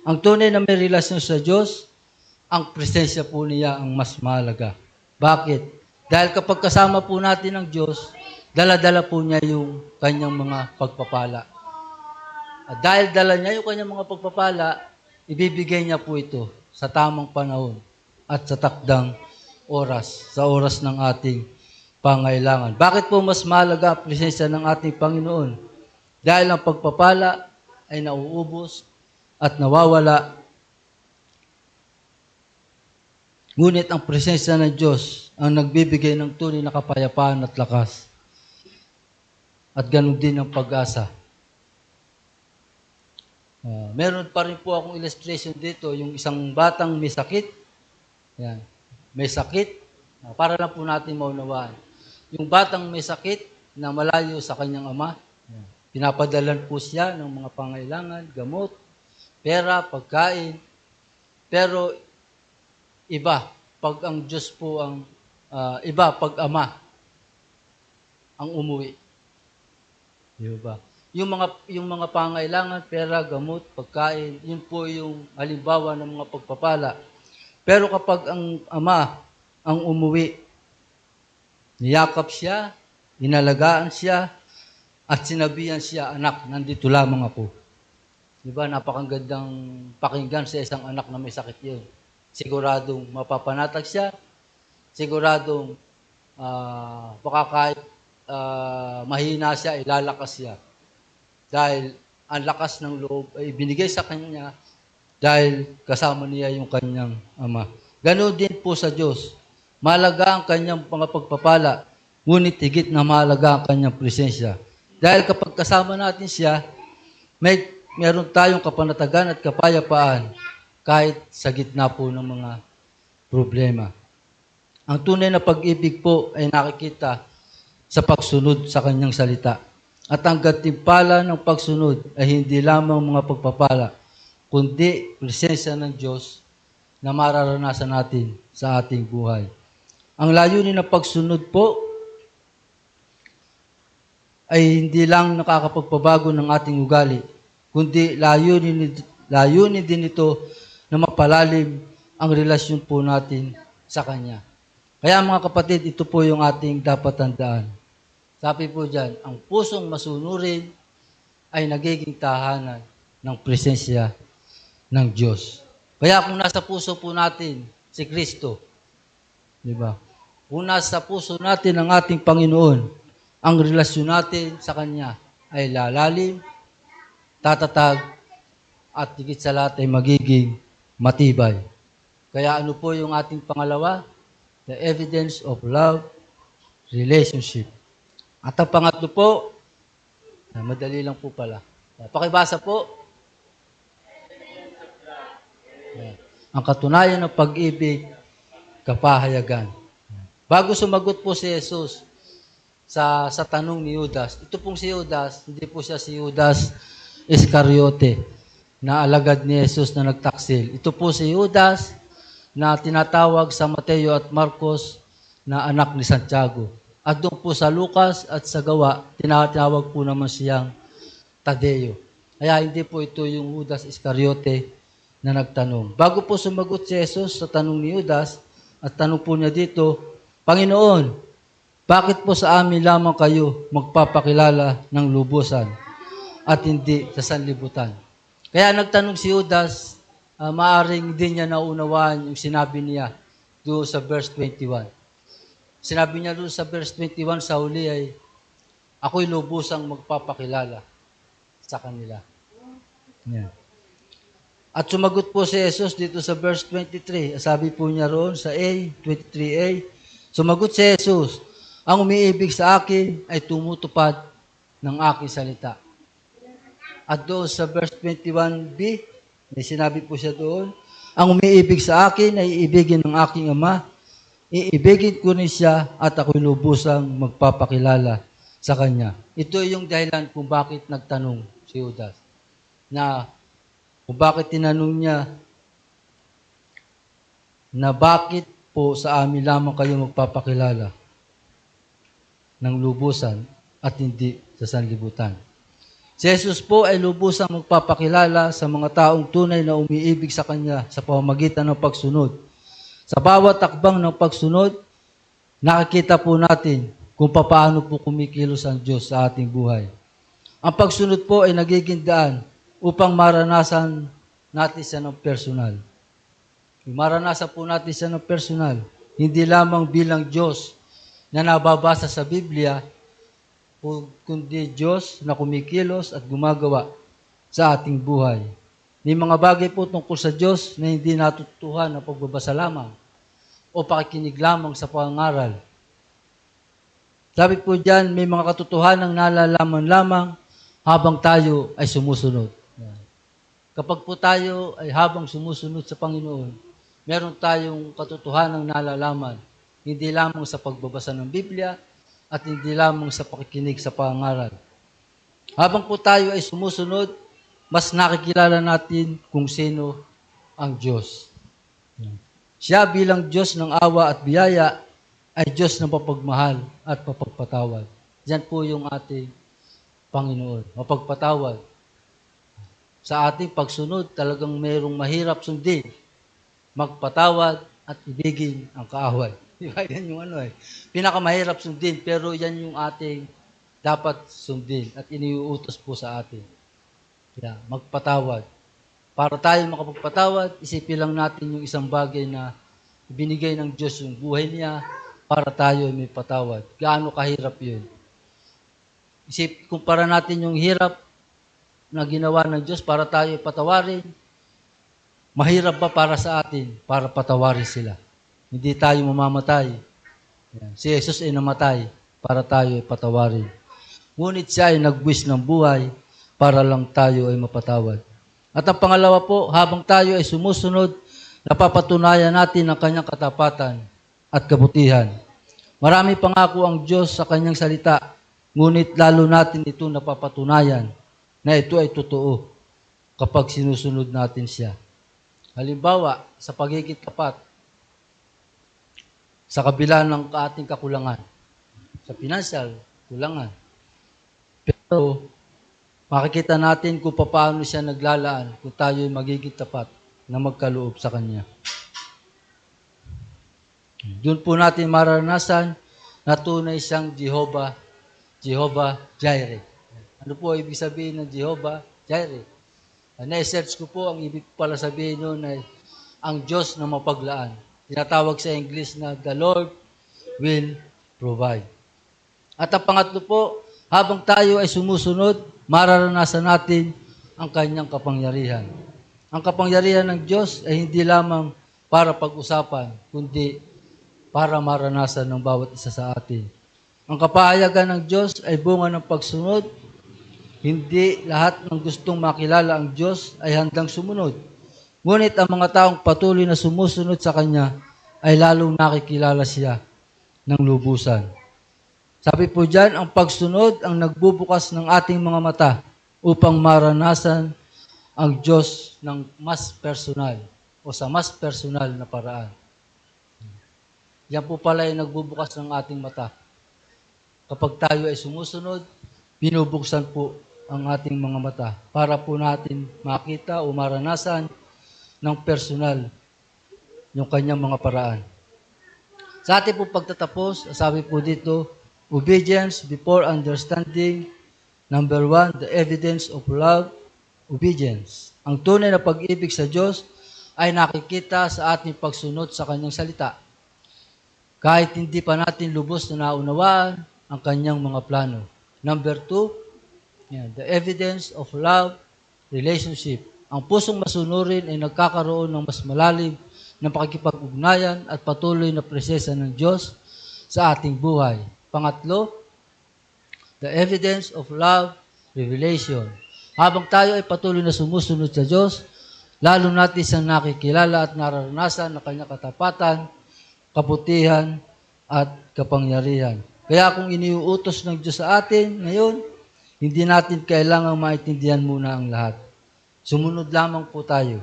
Ang tunay na may relasyon sa Diyos, ang presensya po niya ang mas mahalaga. Bakit? Dahil kapag kasama po natin ang Diyos, dala-dala po niya yung kanyang mga pagpapala. At dahil dala niya yung kanyang mga pagpapala, ibibigay niya po ito sa tamang panahon at sa takdang oras, sa oras ng ating pangailangan. Bakit po mas mahalaga ang presensya ng ating Panginoon? Dahil ang pagpapala ay nauubos at nawawala. Ngunit ang presensya ng Diyos ang nagbibigay ng tunay na kapayapaan at lakas. At ganun din ang pag-asa. Meron pa rin po akong illustration dito, yung isang batang may sakit. Yan. May sakit. Para lang po natin maunawaan. Yung batang may sakit na malayo sa kanyang ama. Yan. Pinapadalan po siya ng mga pangailangan, gamot, pera, pagkain. Pero iba, pag ang Diyos po ang, iba, pag Ama ang umuwi. Di ba? Yung mga pangailangan, pera, gamot, pagkain, yun po yung halimbawa ng mga pagpapala. Pero kapag ang Ama ang umuwi, niyakap siya, inalagaan siya, at sinabihan siya, anak, nandito lamang ako. Di ba? Napakagandang pakinggan sa isang anak na may sakit yun. Siguradong mapapanatag siya, siguradong baka kahit mahina siya, ilalakas siya. Dahil ang lakas ng loob ay binigay sa kanya dahil kasama niya yung kanyang Ama. Ganon din po sa Diyos. Mahalaga ang kanyang mga pagpapala, ngunit higit na mahalaga ang kanyang presensya. Dahil kapag kasama natin siya, meron tayong kapanatagan at kapayapaan kahit sa gitna po ng mga problema. Ang tunay na pag-ibig po ay nakikita sa pagsunod sa kanyang salita. At ang gantimpala ng pagsunod ay hindi lamang mga pagpapala, kundi presensya ng Diyos na mararanasan natin sa ating buhay. Ang layunin ng pagsunod po ay hindi lang nakakapagpabago ng ating ugali, kundi layunin din ito na mapalalim ang relasyon po natin sa Kanya. Kaya mga kapatid, ito po yung ating dapat tandaan. Sabi po dyan, ang pusong masunurin ay nagiging tahanan ng presensya ng Diyos. Kaya kung nasa puso po natin si Kristo, di ba? Kung nasa puso natin ang ating Panginoon, ang relasyon natin sa Kanya ay lalalim, tatatag, at higit sa lahat ay magiging matibay. Kaya ano po yung ating pangalawa? The evidence of love, relationship. At ang pangatlo po, madali lang po pala. Pakibasa po. Ang katunayan ng pag-ibig, kapahayagan. Bago sumagot po si Jesus sa tanong ni Judas, ito pong si Judas, hindi po siya si Judas Iscariote na alagad ni Jesus na nagtaksil. Ito po si Judas na tinatawag sa Mateo at Marcos na anak ni Santiago. At doon po sa Lucas at sa Gawa, tinatawag po naman siyang Tadeo. Kaya hindi po ito yung Judas Iscariote na nagtanong. Bago po sumagot si Jesus sa tanong ni Judas, at tanong po niya dito, Panginoon, bakit po sa amin lamang kayo magpapakilala ng lubusan at hindi sa sanlibutan? Kaya nagtanong si Judas, maaring hindi niya naunawaan yung sinabi niya doon sa verse 21. Sinabi niya doon sa verse 21 sa huli ay, ako'y lubusang magpapakilala sa kanila. Yeah. At sumagot po si Jesus dito sa verse 23. Sabi po niya roon sa 23a, sumagot si Jesus, ang umiibig sa akin ay tumutupad ng aking salita. At doon sa verse 21b, may sinabi po siya doon, ang umiibig sa akin ay iibigin ng aking Ama, iibigin ko rin siya at ako'y lubusang magpapakilala sa Kanya. Ito yung dahilan kung bakit nagtanong si Judas. Na kung bakit tinanong niya na bakit po sa amin lamang kayo magpapakilala ng lubusan at hindi sa sanlibutan. Si Jesus po ay lubusang magpapakilala sa mga taong tunay na umiibig sa Kanya sa pamamagitan ng pagsunod. Sa bawat takbang ng pagsunod, nakikita po natin kung paano po kumikilos ang Diyos sa ating buhay. Ang pagsunod po ay nagiging daan upang maranasan natin siya ng personal. Maranasan po natin siya ng personal, hindi lamang bilang Diyos na nababasa sa Biblia, kundi Diyos na kumikilos at gumagawa sa ating buhay. May mga bagay po tungkol sa Diyos na hindi natutuhan ng pagbabasa lamang o pakikinig lamang sa pangaral. Sabi po dyan, may mga katotohanang nalalaman lamang habang tayo ay sumusunod. Kapag po tayo ay habang sumusunod sa Panginoon, meron tayong katotohanang nalalaman, hindi lamang sa pagbabasa ng Biblia at hindi lamang sa pakikinig sa pangaral. Habang po tayo ay sumusunod, mas nakikilala natin kung sino ang Diyos. Siya bilang Diyos ng awa at biyaya ay Diyos ng mapagmahal at mapagpatawad. Yan po yung ating Panginoon, mapagpatawad. Sa ating pagsunod, talagang mayroong mahirap sundin. Magpatawad at ibigin ang kaaway. Diba? Yan yung pinakamahirap sundin, pero yan yung ating dapat sundin at iniuutos po sa atin. Kaya, magpatawad. Para tayo makapagpatawad, isipin lang natin yung isang bagay na ibinigay ng Diyos yung buhay niya para tayo may patawad. Gaano kahirap yun? Kumpara natin yung hirap na ginawa ng Diyos para tayo patawarin, mahirap ba para sa atin para patawarin sila? Hindi tayo mamamatay. Si Jesus ay namatay para tayo ay patawarin. Ngunit siya ay nagbuwis ng buhay para lang tayo ay mapatawad. At ang pangalawa po, habang tayo ay sumusunod, napapatunayan natin ang kanyang katapatan at kabutihan. Marami pangako ang Diyos sa kanyang salita, ngunit lalo natin ito napapatunayan na ito ay totoo kapag sinusunod natin siya. Halimbawa, sa pagiging tapat, sa kabila ng ating kakulangan, sa financial, kulangan. Pero, makikita natin kung paano siya naglalaan kung tayo ay magiging tapat na magkaloob sa Kanya. Doon po natin mararanasan na tunay siyang Jehovah Jireh. Ano po ibig sabihin ng Jehovah Jireh? Na-search ko po, ang ibig pala sabihin nun ay ang Diyos na mapaglaan. Tinatawag sa English na the Lord will provide. At ang pangatlo po, habang tayo ay sumusunod, mararanasan natin ang kanyang kapangyarihan. Ang kapangyarihan ng Diyos ay hindi lamang para pag-usapan, kundi para maranasan ng bawat isa sa atin. Ang kapahayagan ng Diyos ay bunga ng pagsunod. Hindi lahat ng gustong makilala ang Diyos ay handang sumunod. Ngunit ang mga taong patuloy na sumusunod sa Kanya ay lalong nakikilala siya ng lubusan. Sabi po dyan, ang pagsunod ang nagbubukas ng ating mga mata upang maranasan ang Diyos ng mas personal o sa mas personal na paraan. Yan po pala ay nagbubukas ng ating mata. Kapag tayo ay sumusunod, binubuksan po ang ating mga mata para po natin makita o maranasan ng personal yung kanyang mga paraan. Sa ating po pagtatapos, sabi po dito, obedience before understanding. Number 1, the evidence of love, obedience. Ang tunay na pag-ibig sa Diyos ay nakikita sa ating pagsunod sa Kanyang salita. Kahit hindi pa natin lubos na naunawaan ang Kanyang mga plano. Number 2, the evidence of love, relationship. Ang pusong masunurin ay nagkakaroon ng mas malalim na pakikipag-ugnayan at patuloy na presensya ng Diyos sa ating buhay. Pangatlo, the evidence of love, revelation. Habang tayo ay patuloy na sumusunod sa Diyos, lalo natin siyang nakikilala at nararanasan na kanyang katapatan, kabutihan, at kapangyarihan. Kaya kung iniuutos ng Diyos sa atin ngayon, hindi natin kailangang maintindihan muna ang lahat. Sumunod lamang po tayo.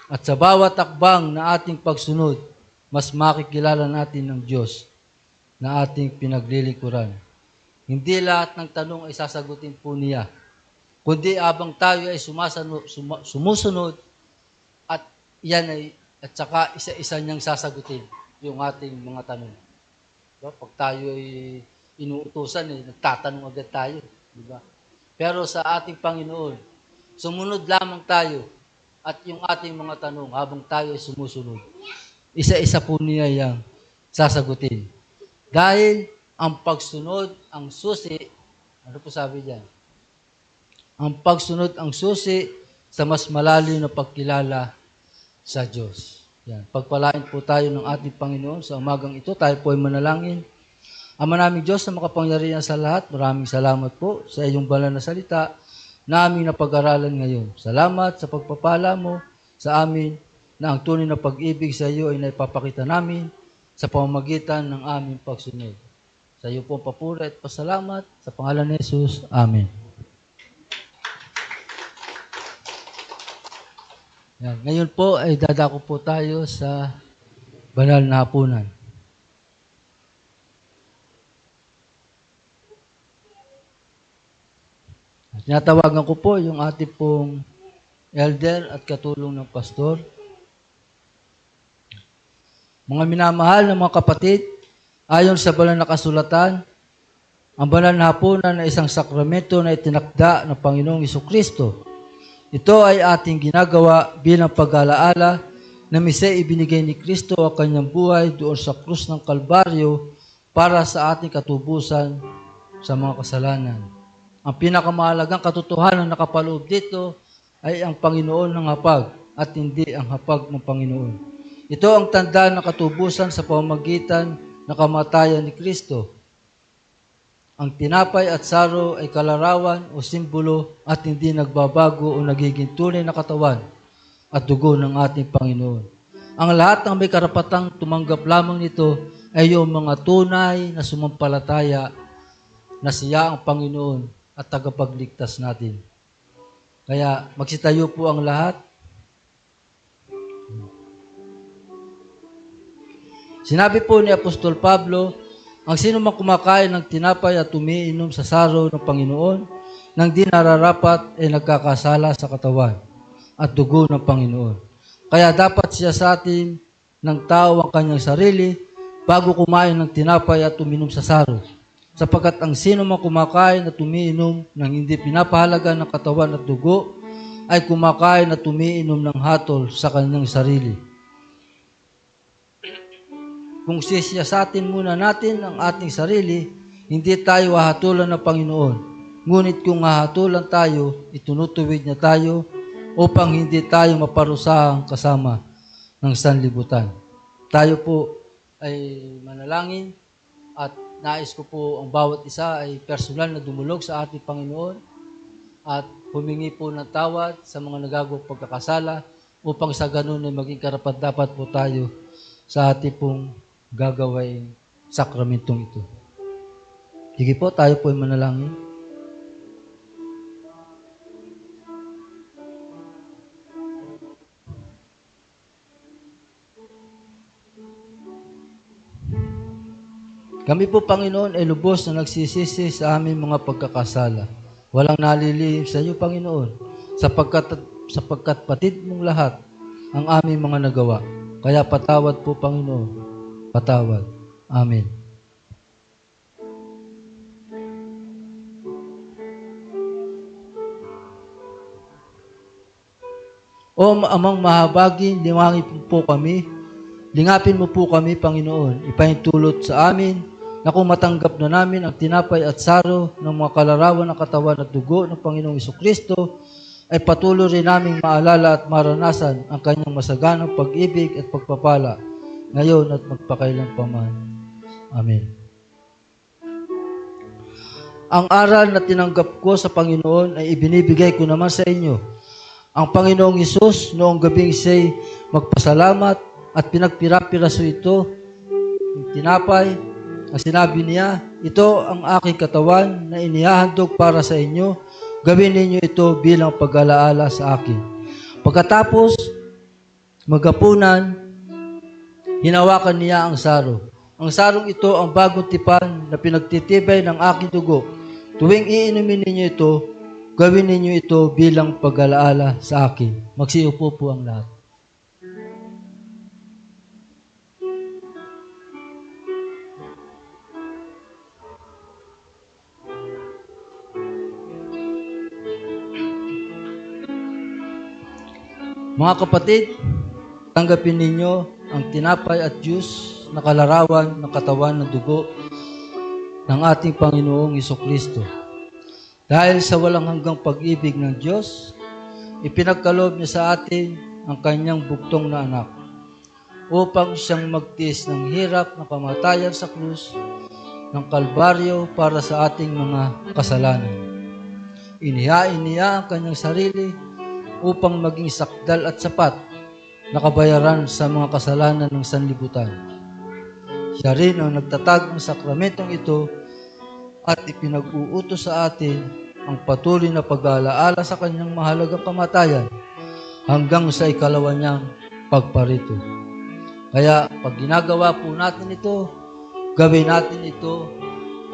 At sa bawat takbang na ating pagsunod, mas makikilala natin ng Diyos na ating pinaglilingkuran. Hindi lahat ng tanong ay sasagutin po niya, kundi abang tayo ay sumusunod at saka isa-isa niyang sasagutin yung ating mga tanong. Diba? Pag tayo ay inuutusan, nagtatanong agad tayo. Diba? Pero sa ating Panginoon, sumunod lamang tayo at yung ating mga tanong habang tayo ay sumusunod, isa-isa po niya yung sasagutin. Dahil ang pagsunod ang susi, ano po sabi diyan? Ang pagsunod ang susi sa mas malalim na pagkilala sa Diyos. Yan. Pagpalain po tayo ng ating Panginoon sa umagang ito. Tayo po ay manalangin. Ama naming Diyos na makapangyarihan sa lahat, maraming salamat po sa iyong banal na salita na aming napag-aralan ngayon. Salamat sa pagpapala mo sa amin na ang tunay na pag-ibig sa iyo ay naipapakita namin sa pamamagitan ng aming pagsunod. Sa iyo po papuri at pasalamat sa pangalan ni Jesus. Amen. Yan. Ngayon po ay dadako po tayo sa banal na hapunan. Tinatawagan ko po yung ating pong elder at katulong ng pastor. Mga minamahal na mga kapatid, ayon sa banal na kasulatan, ang banal na hapunan ay isang sakramento na itinakda ng Panginoong Hesukristo. Ito ay ating ginagawa bilang pag-alaala na misa'y ibinigay ni Kristo ang kanyang buhay doon sa krus ng Kalbaryo para sa ating katubusan sa mga kasalanan. Ang pinakamahalagang katotohanan na nakapaloob dito ay ang Panginoon ng hapag at hindi ang hapag ng Panginoon. Ito ang tanda ng katubusan sa pamamagitan ng kamatayan ni Kristo. Ang tinapay at saro ay kalarawan o simbolo at hindi nagbabago o nagiging tunay na katawan at dugo ng ating Panginoon. Ang lahat ng may karapatang tumanggap lamang nito ay yung mga tunay na sumampalataya na siya ang Panginoon at tagapagligtas natin. Kaya magsitayo po ang lahat. Sinabi po ni Apostol Pablo, ang sino mang kumakain ng tinapay at umiinom sa saro ng Panginoon nang di nararapat ay nagkakasala sa katawan at dugo ng Panginoon. Kaya dapat siya sa atin ng tao ang kanyang sarili bago kumain ng tinapay at uminom sa saro. Sapagkat ang sino mang kumakain at umiinom ng hindi pinapahalaga ng katawan at dugo ay kumakain at umiinom ng hatol sa kanyang sarili. Kung sisiyasatin muna natin ang ating sarili, hindi tayo hahatulan ng Panginoon. Ngunit kung hahatulan tayo, itunutuwid niya tayo upang hindi tayo maparusahang kasama ng sanlibutan. Tayo po ay manalangin at nais ko po ang bawat isa ay personal na dumulog sa ating Panginoon at humingi po ng tawad sa mga nagagawang pagkakasala upang sa ganun ay maging karapat-dapat po tayo sa ating pong gagawing sakramentong ito. Sige po, tayo po ay manalangin. Kami po, Panginoon, ay lubos na nagsisisi sa aming mga pagkakasala. Walang nalilihim sa iyo, Panginoon, sapagkat patid mong lahat ang aming mga nagawa. Kaya patawad po, Panginoon. Patawad. Amen. O Amang mahabagin, lingapin mo po kami, Panginoon. Ipahintulot sa amin na kung matanggap na namin ang tinapay at saro ng mga kalarawan ng katawan at dugo ng Panginoong Hesukristo, ay patuloy rin naming maalala at maranasan ang kanyang masaganang pag-ibig at pagpapala ngayon at magpakailanpaman. Amen. Ang aral na tinanggap ko sa Panginoon ay ibinibigay ko naman sa inyo. Ang Panginoong Hesus noong gabing siya'y magpasalamat at pinagpira-piraso ito, yung tinapay, ang sinabi niya, ito ang aking katawan na inihahandog para sa inyo, gawin ninyo ito bilang pag-alaala sa akin. Pagkatapos, magapunan, hinawakan niya ang saro. Ang sarong ito ang bagong tipan na pinagtitibay ng aking dugo. Tuwing iinumin ninyo ito, gawin ninyo ito bilang pag-alaala sa akin. Magsiupo po ang lahat. Mga kapatid, tanggapin ninyo ang tinapay at juice na kalarawan ng katawan ng dugo ng ating Panginoong Hesukristo. Dahil sa walang hanggang pag-ibig ng Diyos, ipinagkaloob niya sa atin ang kanyang bugtong na anak upang siyang magtiis ng hirap na kamatayan sa krus ng Kalbaryo para sa ating mga kasalanan. Inihain niya ang kanyang sarili upang maging sakdal at sapat na kabayaran sa mga kasalanan ng sanlibutan. Siya rin ang nagtatag ng sakramentong ito at ipinag-uutos sa atin ang patuloy na pag-aalaala sa kanyang mahalagang kamatayan hanggang sa ikalawa niyang pagparito. Kaya pag ginagawa po natin ito, gawin natin ito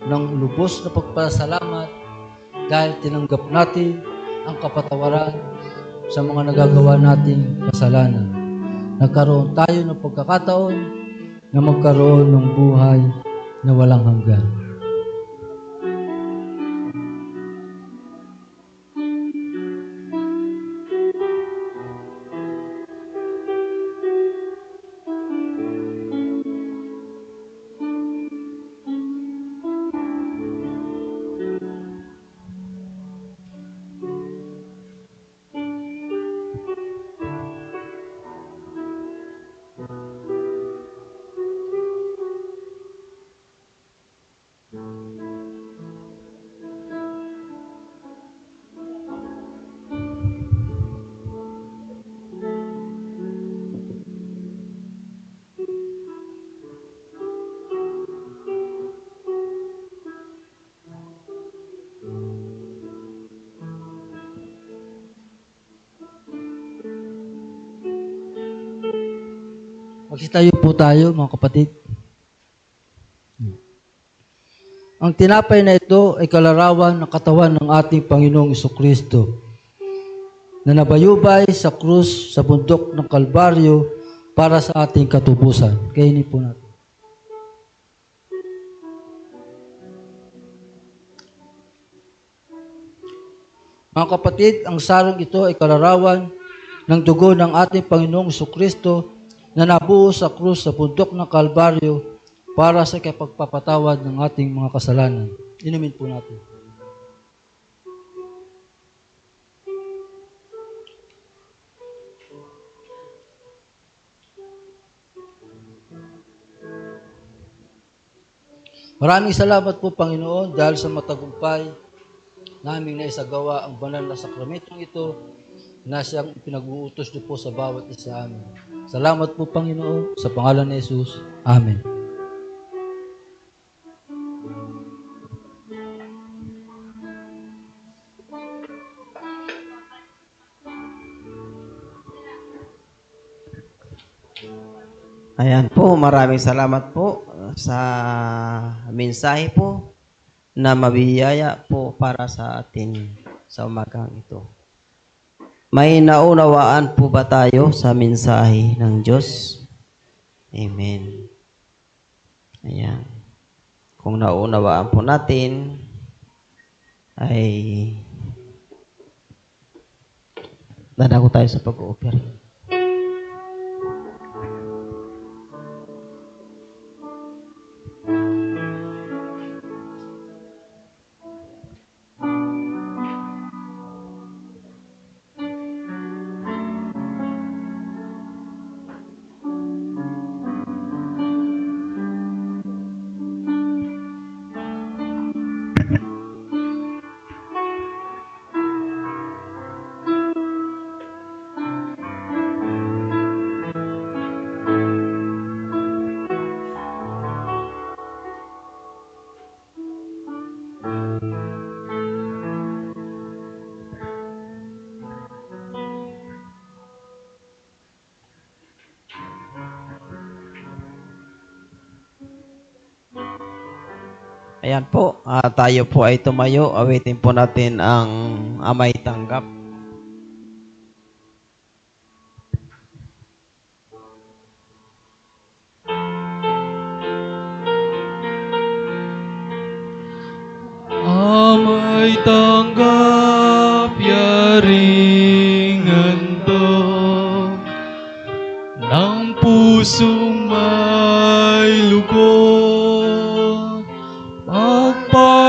ng lubos na pagpasalamat dahil tinanggap natin ang kapatawaran sa mga nagagawa nating kasalanan. Nagkaroon tayo ng pagkakataon na magkaroon ng buhay na walang hanggan. Magsitayo po tayo, mga kapatid. Ang tinapay na ito ay kalarawan ng katawan ng ating Panginoong Jesucristo na nabayubay sa krus sa bundok ng Kalbaryo para sa ating katubusan. Kainin po natin. Mga kapatid, ang sarong ito ay kalarawan ng dugo ng ating Panginoong Jesucristo na nabuo sa krus sa bundok ng Kalbaryo para sa kapagpapatawad ng ating mga kasalanan. Inumin po natin. Maraming salamat po, Panginoon, dahil sa matagumpay naming naisagawa ang banal na sakramentong ito na siyang pinag-uutos niyo po sa bawat isa amin. Salamat po, Panginoon, sa pangalan ni Jesus. Amen. Ayan po, maraming salamat po sa mensahe po na mabiyaya po para sa atin sa umagang ito. May naunawaan po ba tayo sa mensahe ng Diyos? Amen. Ayan. Kung naunawaan po natin, ay dadako tayo sa pag-o-offer. Ayan po, tayo po ay tumayo. Awitin po natin ang Amay Tanggap. Amay tanggap yaring handog ng pusong may lugod, pagpalain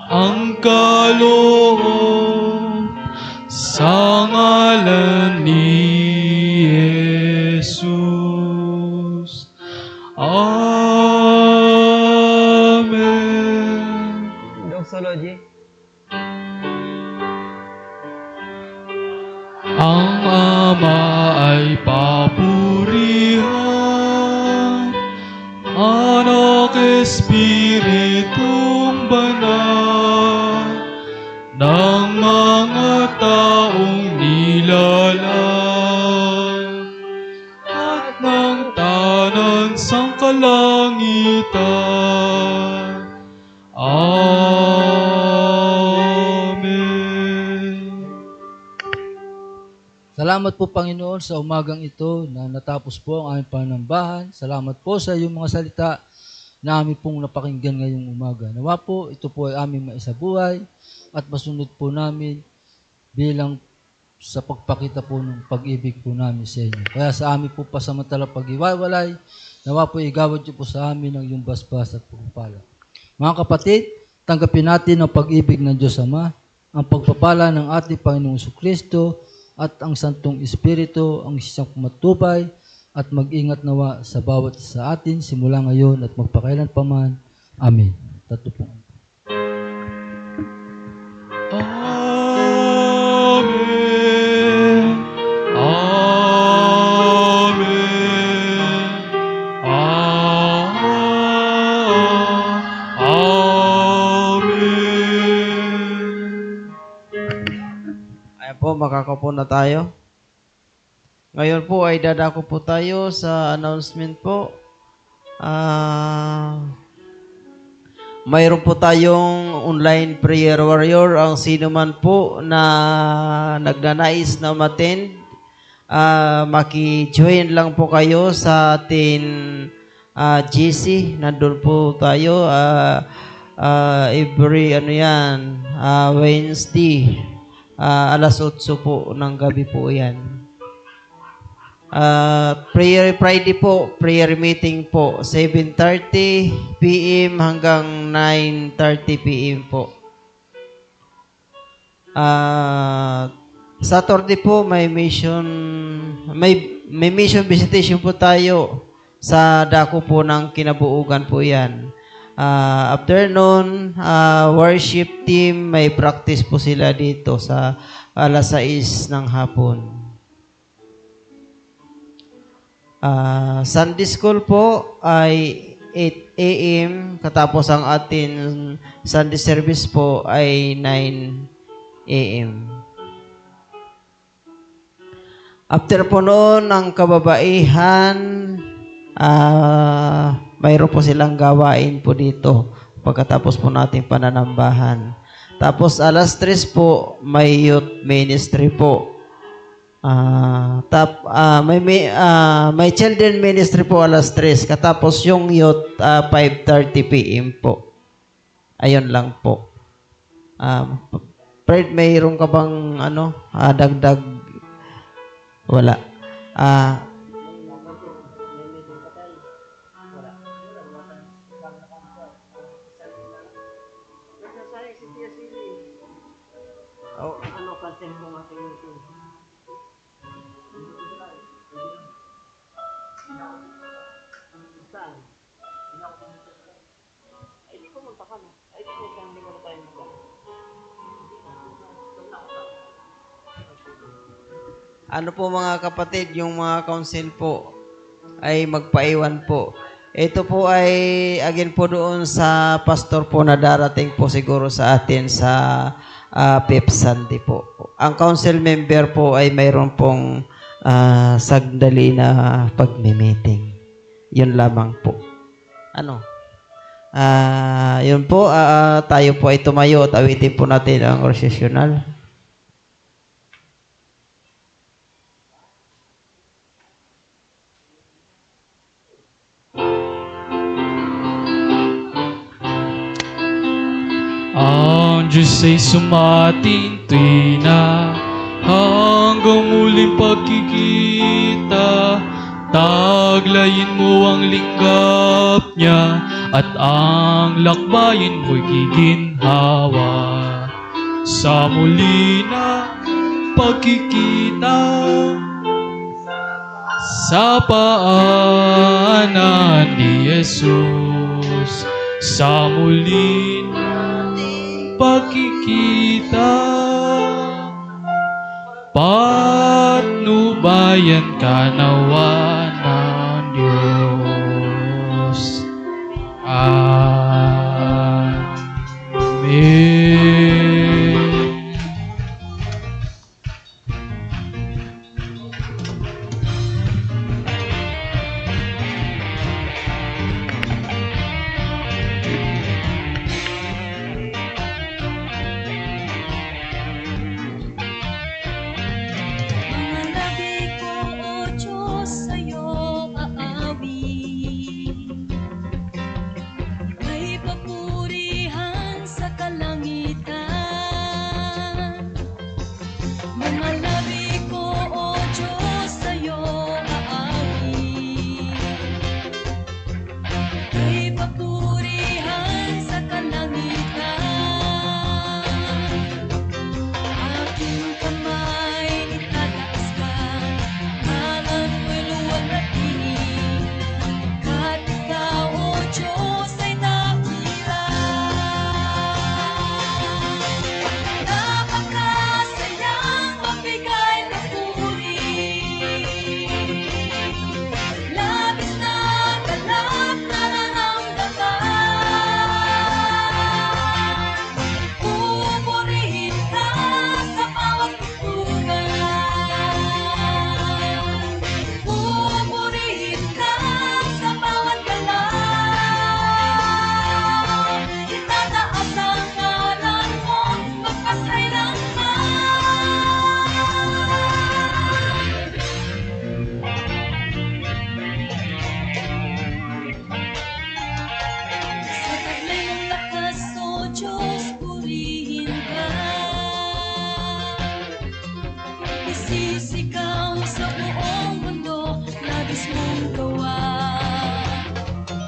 ang kaloob sa ngalan ni Jesus. Amen. Doxology. Ang Ama ay papurihan, Anak, Espiritong Banal, ng mga taong nilalang at ng tanan sang kalangitan. Amen. Salamat po, Panginoon, sa umagang ito na natapos po ang aming panambahan. Salamat po sa iyong mga salita na aming pong napakinggan ngayong umaga. Nawa po, ito po ay aming maisabuhay at masunod po namin bilang sa pagpakita po ng pag-ibig po namin sa inyo. Kaya sa amin po pasamantala pag-iwalay, nawa po igawad niyo po sa amin ang iyong basbas at pagpapala. Mga kapatid, tanggapin natin ang pag-ibig ng Diyos Ama, ang pagpapala ng ating Panginoong Jesucristo, at ang Santong Espiritu ang siyang matubay at mag-ingat nawa sa bawat isa sa atin simula ngayon at magpakailan paman. Amen. Tatlo po. Amen. Amen. Amen. Ayan po, makakaupo na tayo. Ngayon po ay dadako po tayo sa announcement po. Mayroon po tayong online prayer warrior. Ang sino man po na nagnanais na umattend, maki-join lang po kayo sa ating GC. Nandun po tayo every Wednesday. Alas 8 po ng gabi po yan. Prayer Friday po, prayer meeting po, 7:30 p.m. hanggang 9:30 p.m. po. Saturday po may mission visitation po tayo sa dako po ng Kinabuugan po yan. Afternoon, worship team, may practice po sila dito sa alas 6 ng hapon. Sunday school po ay 8 a.m. Katapos ang atin Sunday service po ay 9 a.m. After po noon, ang kababaihan, mayroon po silang gawain po dito pagkatapos po nating pananambahan. Tapos alas 3 po, may youth ministry po. May children ministry po alas 3. Katapos yung youth 5:30 p.m. po. Ayun lang po. Fred, mayroon ka bang dagdag? Wala. Cancel mo ating meeting. Saan? Ay, di ko magtaka no. Ay, di ko na tayo magtaka. Ano po mga kapatid, yung mga council po ay magpaiwan po. Ito po ay again po doon sa pastor po na darating po siguro sa atin sa Fifth Sunday po. Ang council member po ay mayroon pong sagdali na pagme-meeting. Yun lamang po. Yun po, tayo po ay tumayo at awitin po natin ang orasyosyonal. Ang Diyos ay sumatintoy na hanggang muling pagkikita. Taglayin mo ang linggap niya at ang lakbayin mo'y giginhawa. Sa muli na pagkikita sa paanan ni Jesus. Sa muli na pagkikita, patnubayan ka nawa ng Diyos. Amen. Mga